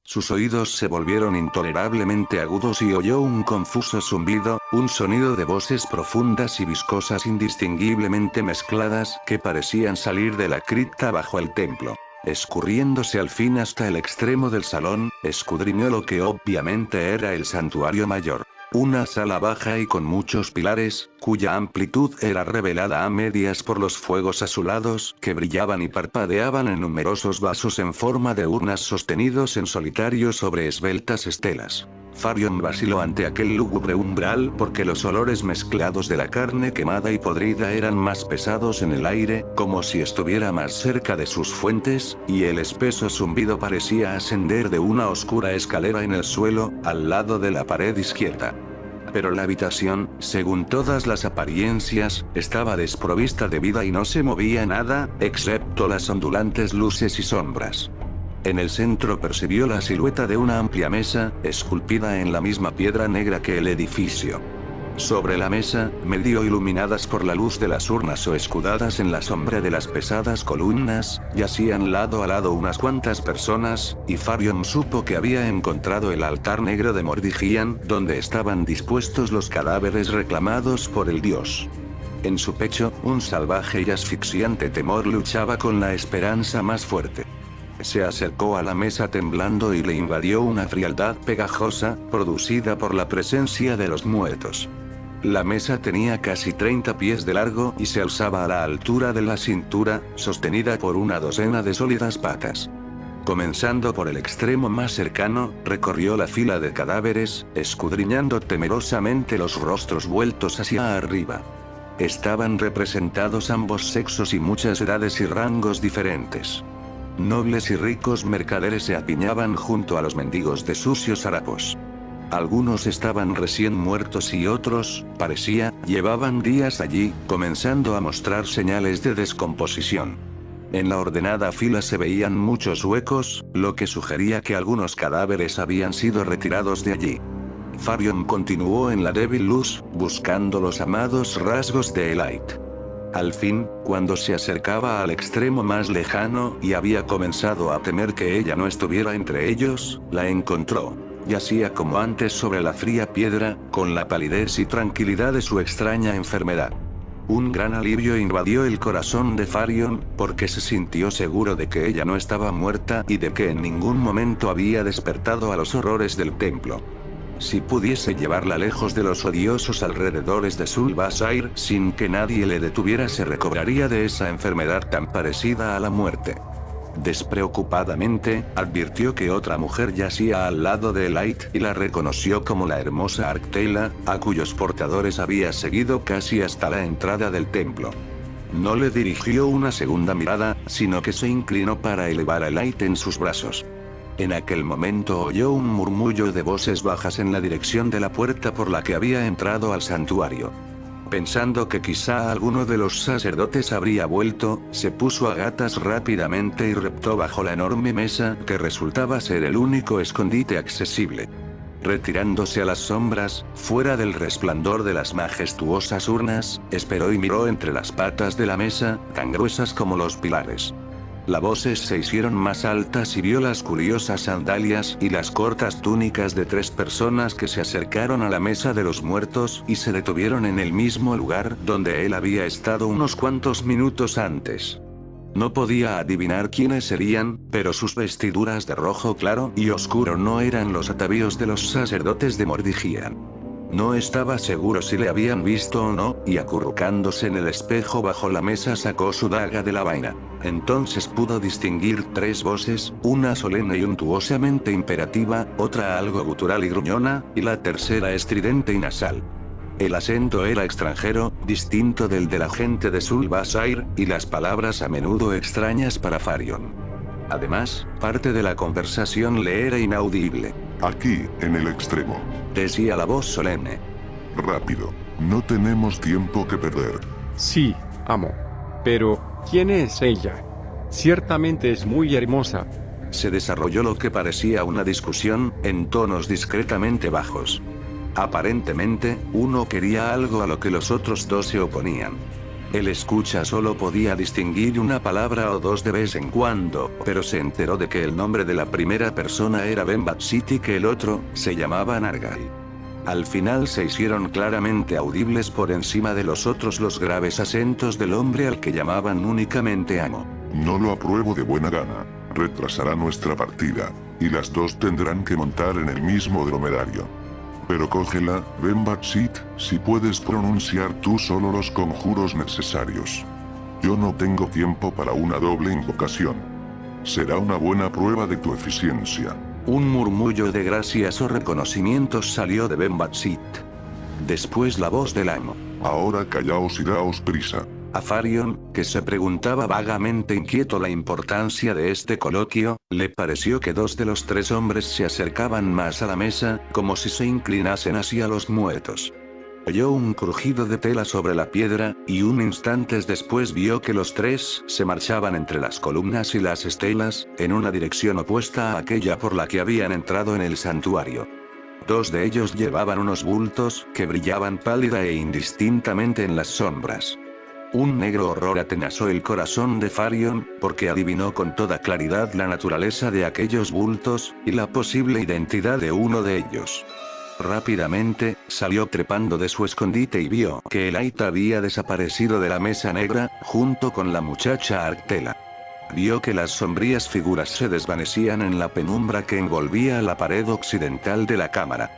Sus oídos se volvieron intolerablemente agudos y oyó un confuso zumbido, un sonido de voces profundas y viscosas indistinguiblemente mezcladas que parecían salir de la cripta bajo el templo. Escurriéndose al fin hasta el extremo del salón, escudriñó lo que obviamente era el santuario mayor. Una sala baja y con muchos pilares, cuya amplitud era revelada a medias por los fuegos azulados que brillaban y parpadeaban en numerosos vasos en forma de urnas sostenidos en solitario sobre esbeltas estelas. Farion vaciló ante aquel lúgubre umbral porque los olores mezclados de la carne quemada y podrida eran más pesados en el aire, como si estuviera más cerca de sus fuentes, y el espeso zumbido parecía ascender de una oscura escalera en el suelo, al lado de la pared izquierda. Pero la habitación, según todas las apariencias, estaba desprovista de vida y no se movía nada, excepto las ondulantes luces y sombras. En el centro percibió la silueta de una amplia mesa, esculpida en la misma piedra negra que el edificio. Sobre la mesa, medio iluminadas por la luz de las urnas o escudadas en la sombra de las pesadas columnas, yacían lado a lado unas cuantas personas, y Farion supo que había encontrado el altar negro de Mordigian, donde estaban dispuestos los cadáveres reclamados por el dios. En su pecho, un salvaje y asfixiante temor luchaba con la esperanza más fuerte. Se acercó a la mesa temblando y le invadió una frialdad pegajosa, producida por la presencia de los muertos. La mesa tenía casi 30 pies de largo y se alzaba a la altura de la cintura, sostenida por una docena de sólidas patas. Comenzando por el extremo más cercano, recorrió la fila de cadáveres, escudriñando temerosamente los rostros vueltos hacia arriba. Estaban representados ambos sexos y muchas edades y rangos diferentes. Nobles y ricos mercaderes se apiñaban junto a los mendigos de sucios harapos. Algunos estaban recién muertos y otros, parecía, llevaban días allí, comenzando a mostrar señales de descomposición. En la ordenada fila se veían muchos huecos, lo que sugería que algunos cadáveres habían sido retirados de allí. Farion continuó en la débil luz, buscando los amados rasgos de Elite. Al fin, cuando se acercaba al extremo más lejano y había comenzado a temer que ella no estuviera entre ellos, la encontró. Yacía como antes sobre la fría piedra, con la palidez y tranquilidad de su extraña enfermedad. Un gran alivio invadió el corazón de Farion, porque se sintió seguro de que ella no estaba muerta y de que en ningún momento había despertado a los horrores del templo. Si pudiese llevarla lejos de los odiosos alrededores de Sul-Basair sin que nadie le detuviera, se recobraría de esa enfermedad tan parecida a la muerte. Despreocupadamente, advirtió que otra mujer yacía al lado de Elite y la reconoció como la hermosa Arctela, a cuyos portadores había seguido casi hasta la entrada del templo. No le dirigió una segunda mirada, sino que se inclinó para elevar a Elite en sus brazos. En aquel momento oyó un murmullo de voces bajas en la dirección de la puerta por la que había entrado al santuario. Pensando que quizá alguno de los sacerdotes habría vuelto, se puso a gatas rápidamente y reptó bajo la enorme mesa que resultaba ser el único escondite accesible. Retirándose a las sombras, fuera del resplandor de las majestuosas urnas, esperó y miró entre las patas de la mesa, tan gruesas como los pilares. Las voces se hicieron más altas y vio las curiosas sandalias y las cortas túnicas de 3 personas que se acercaron a la mesa de los muertos y se detuvieron en el mismo lugar donde él había estado unos cuantos minutos antes. No podía adivinar quiénes serían, pero sus vestiduras de rojo claro y oscuro no eran los atavíos de los sacerdotes de Mordigian. No estaba seguro si le habían visto o no, y acurrucándose en el espejo bajo la mesa sacó su daga de la vaina. Entonces pudo distinguir 3 voces, una solemne y untuosamente imperativa, otra algo gutural y gruñona, y la tercera estridente y nasal. El acento era extranjero, distinto del de la gente de Sul-Basair, y las palabras a menudo extrañas para Farion. Además, parte de la conversación le era inaudible. Aquí, en el extremo. Decía la voz solemne. Rápido. No tenemos tiempo que perder. Sí, amo. Pero, ¿quién es ella? Ciertamente es muy hermosa. Se desarrolló lo que parecía una discusión, en tonos discretamente bajos. Aparentemente, uno quería algo a lo que los otros 2 se oponían. El escucha solo podía distinguir una palabra o 2 de vez en cuando, pero se enteró de que el nombre de la primera persona era Ben Batsit y que el otro se llamaba Nargai. Al final se hicieron claramente audibles por encima de los otros los graves acentos del hombre al que llamaban únicamente amo. No lo apruebo de buena gana. Retrasará nuestra partida, y las 2 tendrán que montar en el mismo dromedario. Pero cógela, Ben Batsit, si puedes pronunciar tú solo los conjuros necesarios. Yo no tengo tiempo para una doble invocación. Será una buena prueba de tu eficiencia. Un murmullo de gracias o reconocimientos salió de Ben Batsit. Después la voz del amo. Ahora callaos y daos prisa. A Farion, que se preguntaba vagamente inquieto la importancia de este coloquio, le pareció que 2 de los 3 hombres se acercaban más a la mesa, como si se inclinasen hacia los muertos. Oyó un crujido de tela sobre la piedra, y un instante después vio que los 3 se marchaban entre las columnas y las estelas, en una dirección opuesta a aquella por la que habían entrado en el santuario. 2 de ellos llevaban unos bultos que brillaban pálida e indistintamente en las sombras. Un negro horror atenazó el corazón de Farion, porque adivinó con toda claridad la naturaleza de aquellos bultos, y la posible identidad de uno de ellos. Rápidamente, salió trepando de su escondite y vio que el Ait había desaparecido de la mesa negra, junto con la muchacha Arctela. Vio que las sombrías figuras se desvanecían en la penumbra que envolvía la pared occidental de la cámara.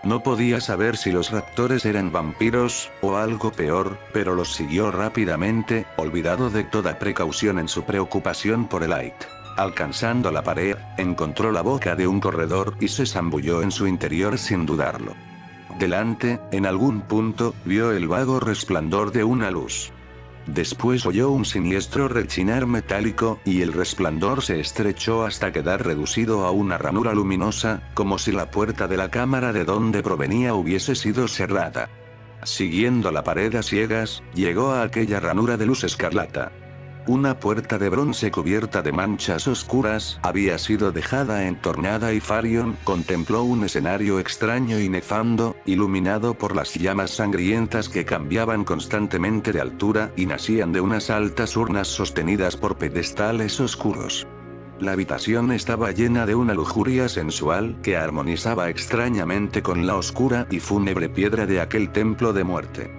No podía saber si los raptores eran vampiros, o algo peor, pero los siguió rápidamente, olvidado de toda precaución en su preocupación por el Ait. Alcanzando la pared, encontró la boca de un corredor y se zambulló en su interior sin dudarlo. Delante, en algún punto, vio el vago resplandor de una luz. Después oyó un siniestro rechinar metálico, y el resplandor se estrechó hasta quedar reducido a una ranura luminosa, como si la puerta de la cámara de donde provenía hubiese sido cerrada. Siguiendo la pared a ciegas, llegó a aquella ranura de luz escarlata. Una puerta de bronce cubierta de manchas oscuras había sido dejada entornada y Farion contempló un escenario extraño y nefando, iluminado por las llamas sangrientas que cambiaban constantemente de altura y nacían de unas altas urnas sostenidas por pedestales oscuros. La habitación estaba llena de una lujuria sensual que armonizaba extrañamente con la oscura y fúnebre piedra de aquel templo de muerte.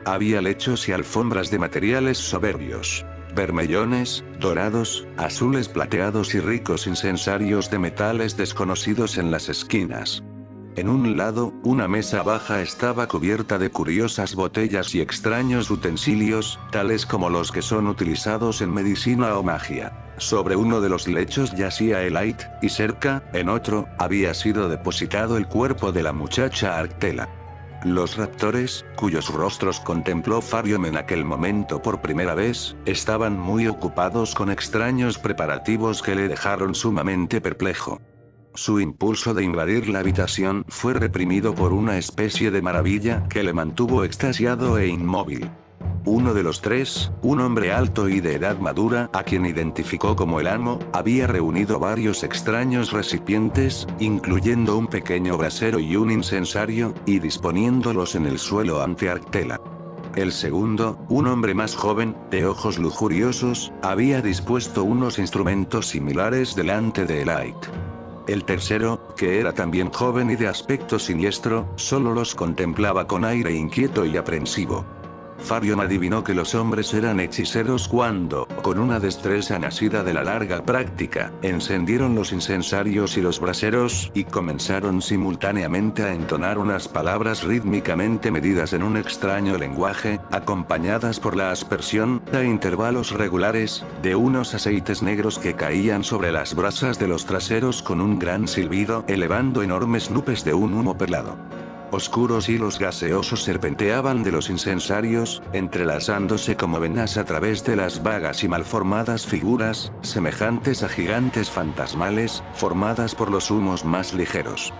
Había lechos y alfombras de materiales soberbios. Vermellones, dorados, azules plateados y ricos incensarios de metales desconocidos en las esquinas. En un lado, una mesa baja estaba cubierta de curiosas botellas y extraños utensilios, tales como los que son utilizados en medicina o magia. Sobre uno de los lechos yacía el Ait, y cerca, en otro, había sido depositado el cuerpo de la muchacha Arctela. Los raptores, cuyos rostros contempló Farion en aquel momento por primera vez, estaban muy ocupados con extraños preparativos que le dejaron sumamente perplejo. Su impulso de invadir la habitación fue reprimido por una especie de maravilla que le mantuvo extasiado e inmóvil. Uno de los 3, un hombre alto y de edad madura, a quien identificó como el amo, había reunido varios extraños recipientes, incluyendo un pequeño brasero y un incensario, y disponiéndolos en el suelo ante Arctela. El segundo, un hombre más joven, de ojos lujuriosos, había dispuesto unos instrumentos similares delante de Elite. El tercero, que era también joven y de aspecto siniestro, solo los contemplaba con aire inquieto y aprensivo. Farion adivinó que los hombres eran hechiceros cuando, con una destreza nacida de la larga práctica, encendieron los incensarios y los braseros y comenzaron simultáneamente a entonar unas palabras rítmicamente medidas en un extraño lenguaje, acompañadas por la aspersión, a intervalos regulares, de unos aceites negros que caían sobre las brasas de los traseros con un gran silbido, elevando enormes nubes de un humo perlado. Oscuros hilos gaseosos serpenteaban de los incensarios, entrelazándose como venas a través de las vagas y malformadas figuras, semejantes a gigantes fantasmales, formadas por los humos más ligeros.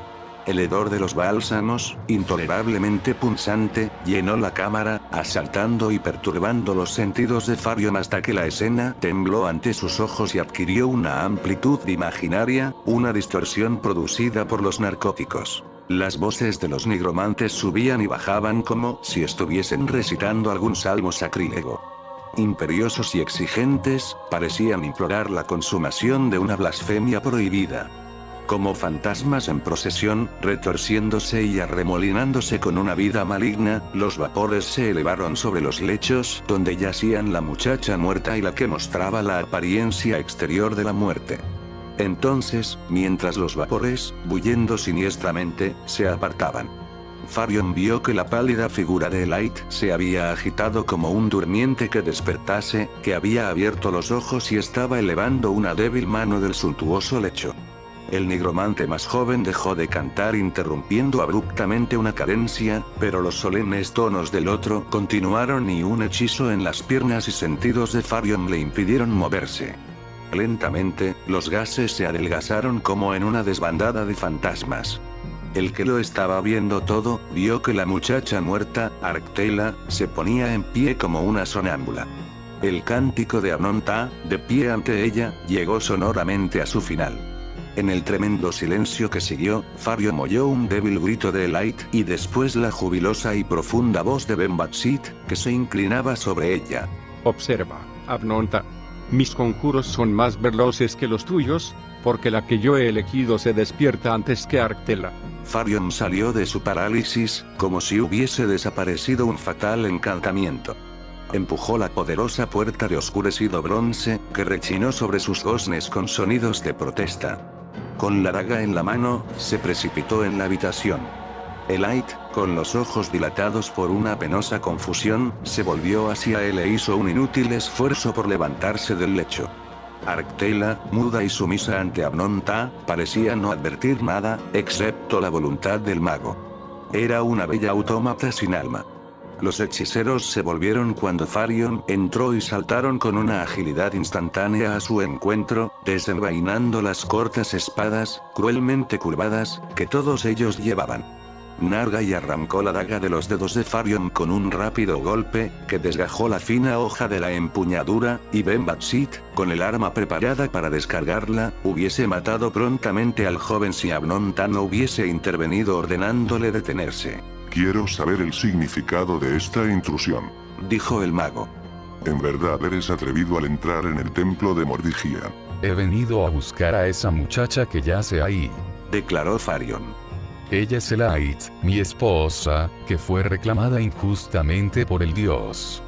El hedor de los bálsamos, intolerablemente punzante, llenó la cámara, asaltando y perturbando los sentidos de Farion hasta que la escena tembló ante sus ojos y adquirió una amplitud imaginaria, una distorsión producida por los narcóticos. Las voces de los nigromantes subían y bajaban como si estuviesen recitando algún salmo sacrílego. Imperiosos y exigentes, parecían implorar la consumación de una blasfemia prohibida. Como fantasmas en procesión, retorciéndose y arremolinándose con una vida maligna, los vapores se elevaron sobre los lechos donde yacían la muchacha muerta y la que mostraba la apariencia exterior de la muerte. Entonces, mientras los vapores, bullendo siniestramente, se apartaban, Farion vio que la pálida figura de Elite se había agitado como un durmiente que despertase, que había abierto los ojos y estaba elevando una débil mano del suntuoso lecho. El nigromante más joven dejó de cantar interrumpiendo abruptamente una cadencia, pero los solemnes tonos del otro continuaron y un hechizo en las piernas y sentidos de Farion le impidieron moverse. Lentamente, los gases se adelgazaron como en una desbandada de fantasmas. El que lo estaba viendo todo, vio que la muchacha muerta, Arctela, se ponía en pie como una sonámbula. El cántico de Amnon-Tah, de pie ante ella, llegó sonoramente a su final. En el tremendo silencio que siguió, Farion oyó un débil grito de Elite y después la jubilosa y profunda voz de Ben-Batsit, que se inclinaba sobre ella. Observa, Amnon-Tah. Mis conjuros son más veloces que los tuyos, porque la que yo he elegido se despierta antes que Arctela. Farion salió de su parálisis, como si hubiese desaparecido un fatal encantamiento. Empujó la poderosa puerta de oscurecido bronce, que rechinó sobre sus goznes con sonidos de protesta. Con la daga en la mano, se precipitó en la habitación. Elite, con los ojos dilatados por una penosa confusión, se volvió hacia él e hizo un inútil esfuerzo por levantarse del lecho. Arctela, muda y sumisa ante Amnon-Tah, parecía no advertir nada, excepto la voluntad del mago. Era una bella autómata sin alma. Los hechiceros se volvieron cuando Farion entró y saltaron con una agilidad instantánea a su encuentro, desenvainando las cortas espadas, cruelmente curvadas, que todos ellos llevaban. Nargai arrancó la daga de los dedos de Farion con un rápido golpe, que desgajó la fina hoja de la empuñadura, y Ben-Batsit, con el arma preparada para descargarla, hubiese matado prontamente al joven si Amnon-Tah no hubiese intervenido ordenándole detenerse. Quiero saber el significado de esta intrusión, dijo el mago. En verdad eres atrevido al entrar en el templo de Mordigian. He venido a buscar a esa muchacha que yace ahí, declaró Farion. Ella es Elite, mi esposa, que fue reclamada injustamente por el dios.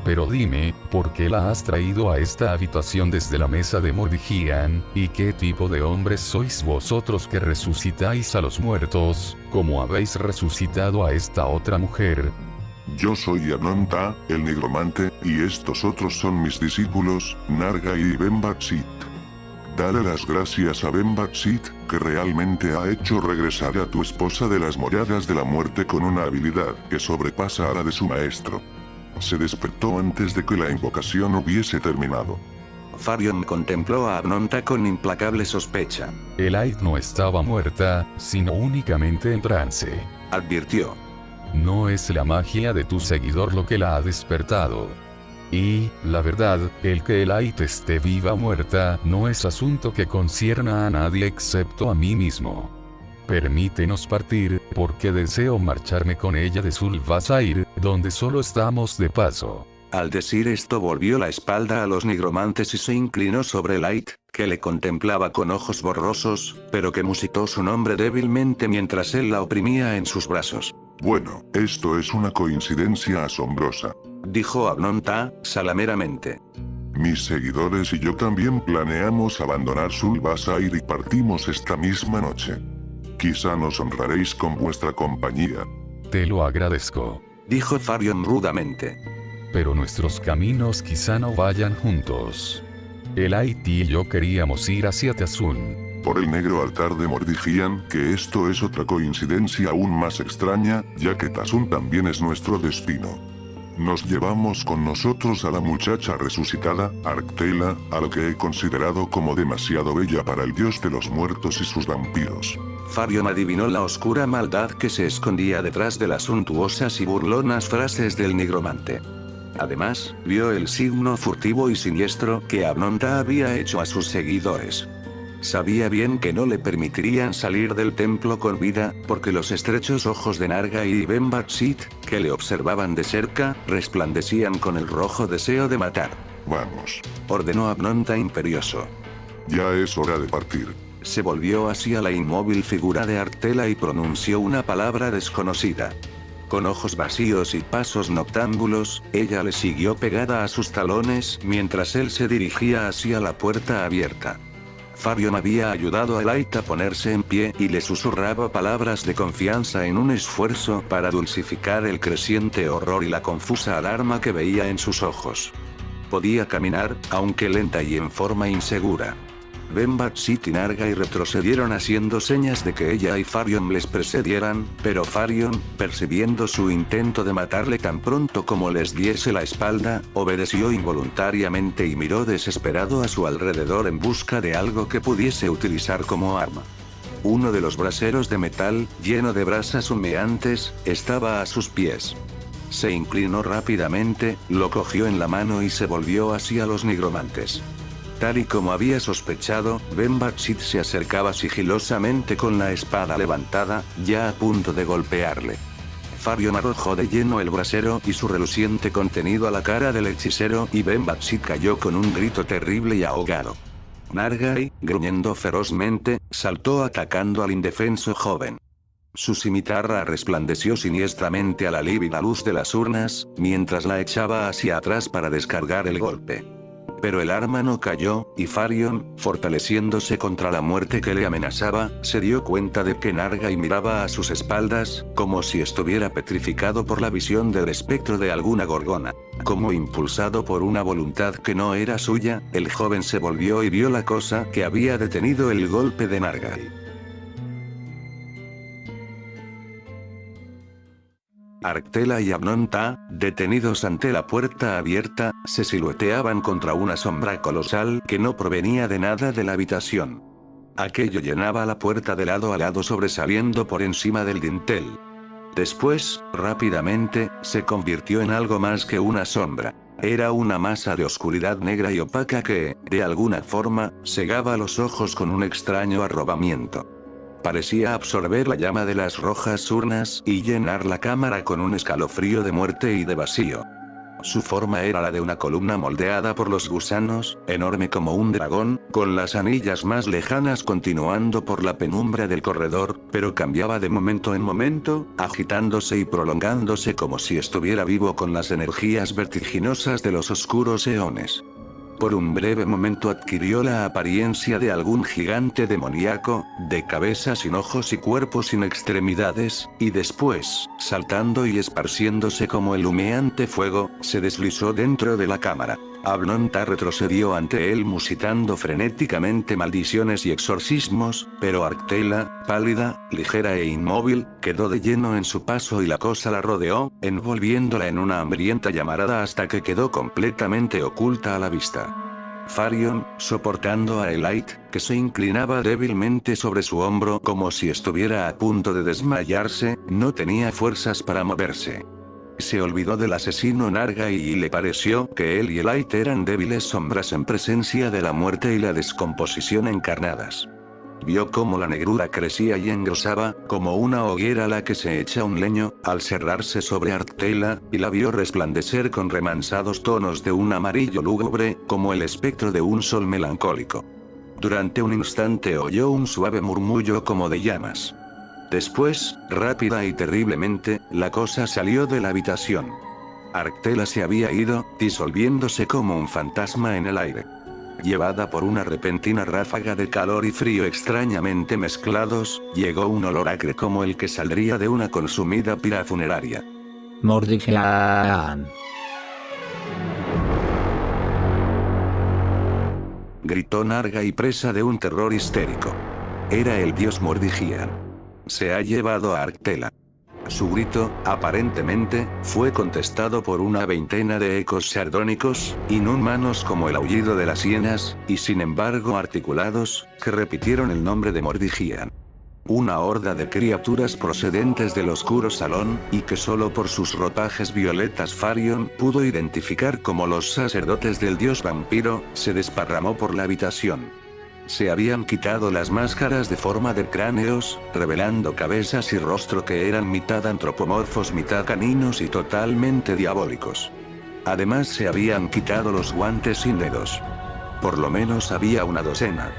Pero dime, ¿por qué la has traído a esta habitación desde la mesa de Mordigian, y qué tipo de hombres sois vosotros que resucitáis a los muertos, como habéis resucitado a esta otra mujer? Yo soy Amnon-Tah, el nigromante, y estos otros son mis discípulos, Nargai y Ben-Batsit. Dale las gracias a Ben-Batsit, que realmente ha hecho regresar a tu esposa de las moradas de la muerte con una habilidad que sobrepasa a la de su maestro. Se despertó antes de que la invocación hubiese terminado. Farion contempló a Amnon-Tah con implacable sospecha. Elite no estaba muerta, sino únicamente en trance, advirtió. No es la magia de tu seguidor lo que la ha despertado. Y, la verdad, el que Elite esté viva o muerta no es asunto que concierna a nadie excepto a mí mismo. Permítenos partir, porque deseo marcharme con ella de Sul-Basair, donde solo estamos de paso. Al decir esto volvió la espalda a los nigromantes y se inclinó sobre Light, que le contemplaba con ojos borrosos, pero que musitó su nombre débilmente mientras él la oprimía en sus brazos. Bueno, esto es una coincidencia asombrosa. Dijo Abnonta, salameramente. Mis seguidores y yo también planeamos abandonar Sul-Basair y partimos esta misma noche. Quizá nos honraréis con vuestra compañía. Te lo agradezco. Dijo Farion rudamente. Pero nuestros caminos quizá no vayan juntos. El Haití y yo queríamos ir hacia Tazun. Por el negro altar de Mordigian, que esto es otra coincidencia aún más extraña, ya que Tazun también es nuestro destino. Nos llevamos con nosotros a la muchacha resucitada, Arctela, a la que he considerado como demasiado bella para el dios de los muertos y sus vampiros. Farion adivinó la oscura maldad que se escondía detrás de las suntuosas y burlonas frases del nigromante. Además, vio el signo furtivo y siniestro que Abnonta había hecho a sus seguidores. Sabía bien que no le permitirían salir del templo con vida, porque los estrechos ojos de Narga y Ben Batsit, que le observaban de cerca, resplandecían con el rojo deseo de matar. Vamos. Ordenó Abnonta imperioso. Ya es hora de partir. Se volvió hacia la inmóvil figura de Arctela y pronunció una palabra desconocida. Con ojos vacíos y pasos noctámbulos, ella le siguió pegada a sus talones mientras él se dirigía hacia la puerta abierta. Farion había ayudado a Light a ponerse en pie y le susurraba palabras de confianza en un esfuerzo para dulcificar el creciente horror y la confusa alarma que veía en sus ojos. Podía caminar, aunque lenta y en forma insegura. Ben Batsit y Nargai retrocedieron haciendo señas de que ella y Farion les precedieran, pero Farion, percibiendo su intento de matarle tan pronto como les diese la espalda, obedeció involuntariamente y miró desesperado a su alrededor en busca de algo que pudiese utilizar como arma. Uno de los braseros de metal, lleno de brasas humeantes, estaba a sus pies. Se inclinó rápidamente, lo cogió en la mano y se volvió hacia los nigromantes. Tal y como había sospechado, Ben Batsit se acercaba sigilosamente con la espada levantada, ya a punto de golpearle. Farion arrojó de lleno el brasero y su reluciente contenido a la cara del hechicero y Ben Batsit cayó con un grito terrible y ahogado. Nargai, gruñendo ferozmente, saltó atacando al indefenso joven. Su cimitarra resplandeció siniestramente a la lívida luz de las urnas, mientras la echaba hacia atrás para descargar el golpe. Pero el arma no cayó, y Farion, fortaleciéndose contra la muerte que le amenazaba, se dio cuenta de que Nargai miraba a sus espaldas, como si estuviera petrificado por la visión del espectro de alguna gorgona. Como impulsado por una voluntad que no era suya, el joven se volvió y vio la cosa que había detenido el golpe de Nargai. Arctela y Abnonta, detenidos ante la puerta abierta, se silueteaban contra una sombra colosal que no provenía de nada de la habitación. Aquello llenaba la puerta de lado a lado sobresaliendo por encima del dintel. Después, rápidamente, se convirtió en algo más que una sombra. Era una masa de oscuridad negra y opaca que, de alguna forma, cegaba los ojos con un extraño arrobamiento. Parecía absorber la llama de las rojas urnas y llenar la cámara con un escalofrío de muerte y de vacío. Su forma era la de una columna moldeada por los gusanos, enorme como un dragón, con las anillas más lejanas continuando por la penumbra del corredor, pero cambiaba de momento en momento, agitándose y prolongándose como si estuviera vivo con las energías vertiginosas de los oscuros eones. Por un breve momento adquirió la apariencia de algún gigante demoníaco, de cabeza sin ojos y cuerpo sin extremidades, y después, saltando y esparciéndose como el humeante fuego, se deslizó dentro de la cámara. Abnonta retrocedió ante él musitando frenéticamente maldiciones y exorcismos, pero Arctela, pálida, ligera e inmóvil, quedó de lleno en su paso y la cosa la rodeó, envolviéndola en una hambrienta llamarada hasta que quedó completamente oculta a la vista. Farion, soportando a Elite, que se inclinaba débilmente sobre su hombro como si estuviera a punto de desmayarse, no tenía fuerzas para moverse. Se olvidó del asesino Nargai y le pareció que él y Elite eran débiles sombras en presencia de la muerte y la descomposición encarnadas. vio cómo la negrura crecía y engrosaba, como una hoguera a la que se echa un leño, al cerrarse sobre Arctela, y la vio resplandecer con remansados tonos de un amarillo lúgubre, como el espectro de un sol melancólico. Durante un instante oyó un suave murmullo como de llamas. Después, rápida y terriblemente, la cosa salió de la habitación. Arctela se había ido, disolviéndose como un fantasma en el aire. Llevada por una repentina ráfaga de calor y frío extrañamente mezclados, llegó un olor acre como el que saldría de una consumida pira funeraria. Mordigian. Gritó Narga y presa de un terror histérico. Era el dios Mordigian. Se ha llevado a Arctela. Su grito, aparentemente, fue contestado por una veintena de ecos sardónicos, inhumanos como el aullido de las hienas, y sin embargo articulados, que repitieron el nombre de Mordigian. Una horda de criaturas procedentes del oscuro salón, y que solo por sus ropajes violetas Farion pudo identificar como los sacerdotes del dios vampiro, se desparramó por la habitación. Se habían quitado las máscaras de forma de cráneos, revelando cabezas y rostro que eran mitad antropomorfos, mitad caninos y totalmente diabólicos. Además se habían quitado los guantes sin dedos. Por lo menos había una docena.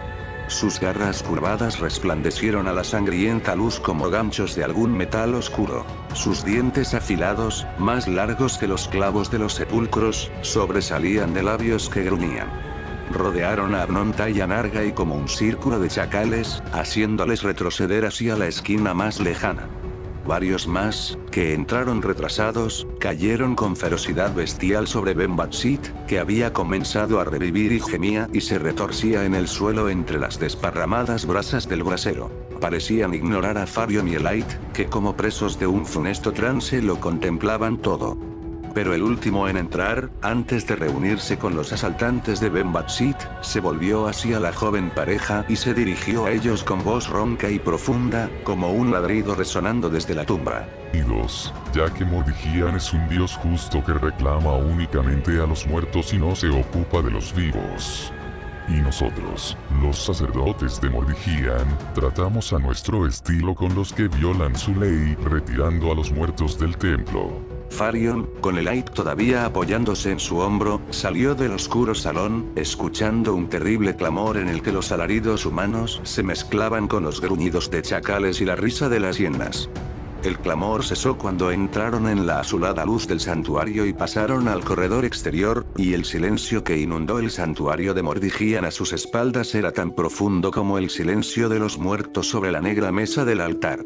Sus garras curvadas resplandecieron a la sangrienta luz como ganchos de algún metal oscuro. Sus dientes afilados, más largos que los clavos de los sepulcros, sobresalían de labios que gruñían. Rodearon a Abnonta y a Narga y como un círculo de chacales, haciéndoles retroceder hacia la esquina más lejana. Varios más, que entraron retrasados, cayeron con ferocidad bestial sobre Ben-Batsit, que había comenzado a revivir y gemía y se retorcía en el suelo entre las desparramadas brasas del brasero. Parecían ignorar a Farion y Elite, que como presos de un funesto trance lo contemplaban todo. Pero el último en entrar, antes de reunirse con los asaltantes de Ben-Batsit, se volvió hacia la joven pareja y se dirigió a ellos con voz ronca y profunda, como un ladrido resonando desde la tumba. Dios, ya que Mordigian es un dios justo que reclama únicamente a los muertos y no se ocupa de los vivos. Y nosotros, los sacerdotes de Mordigian, tratamos a nuestro estilo con los que violan su ley, retirando a los muertos del templo. Farion, con Elite todavía apoyándose en su hombro, salió del oscuro salón, escuchando un terrible clamor en el que los alaridos humanos se mezclaban con los gruñidos de chacales y la risa de las hienas. El clamor cesó cuando entraron en la azulada luz del santuario y pasaron al corredor exterior, y el silencio que inundó el santuario de Mordigian a sus espaldas era tan profundo como el silencio de los muertos sobre la negra mesa del altar.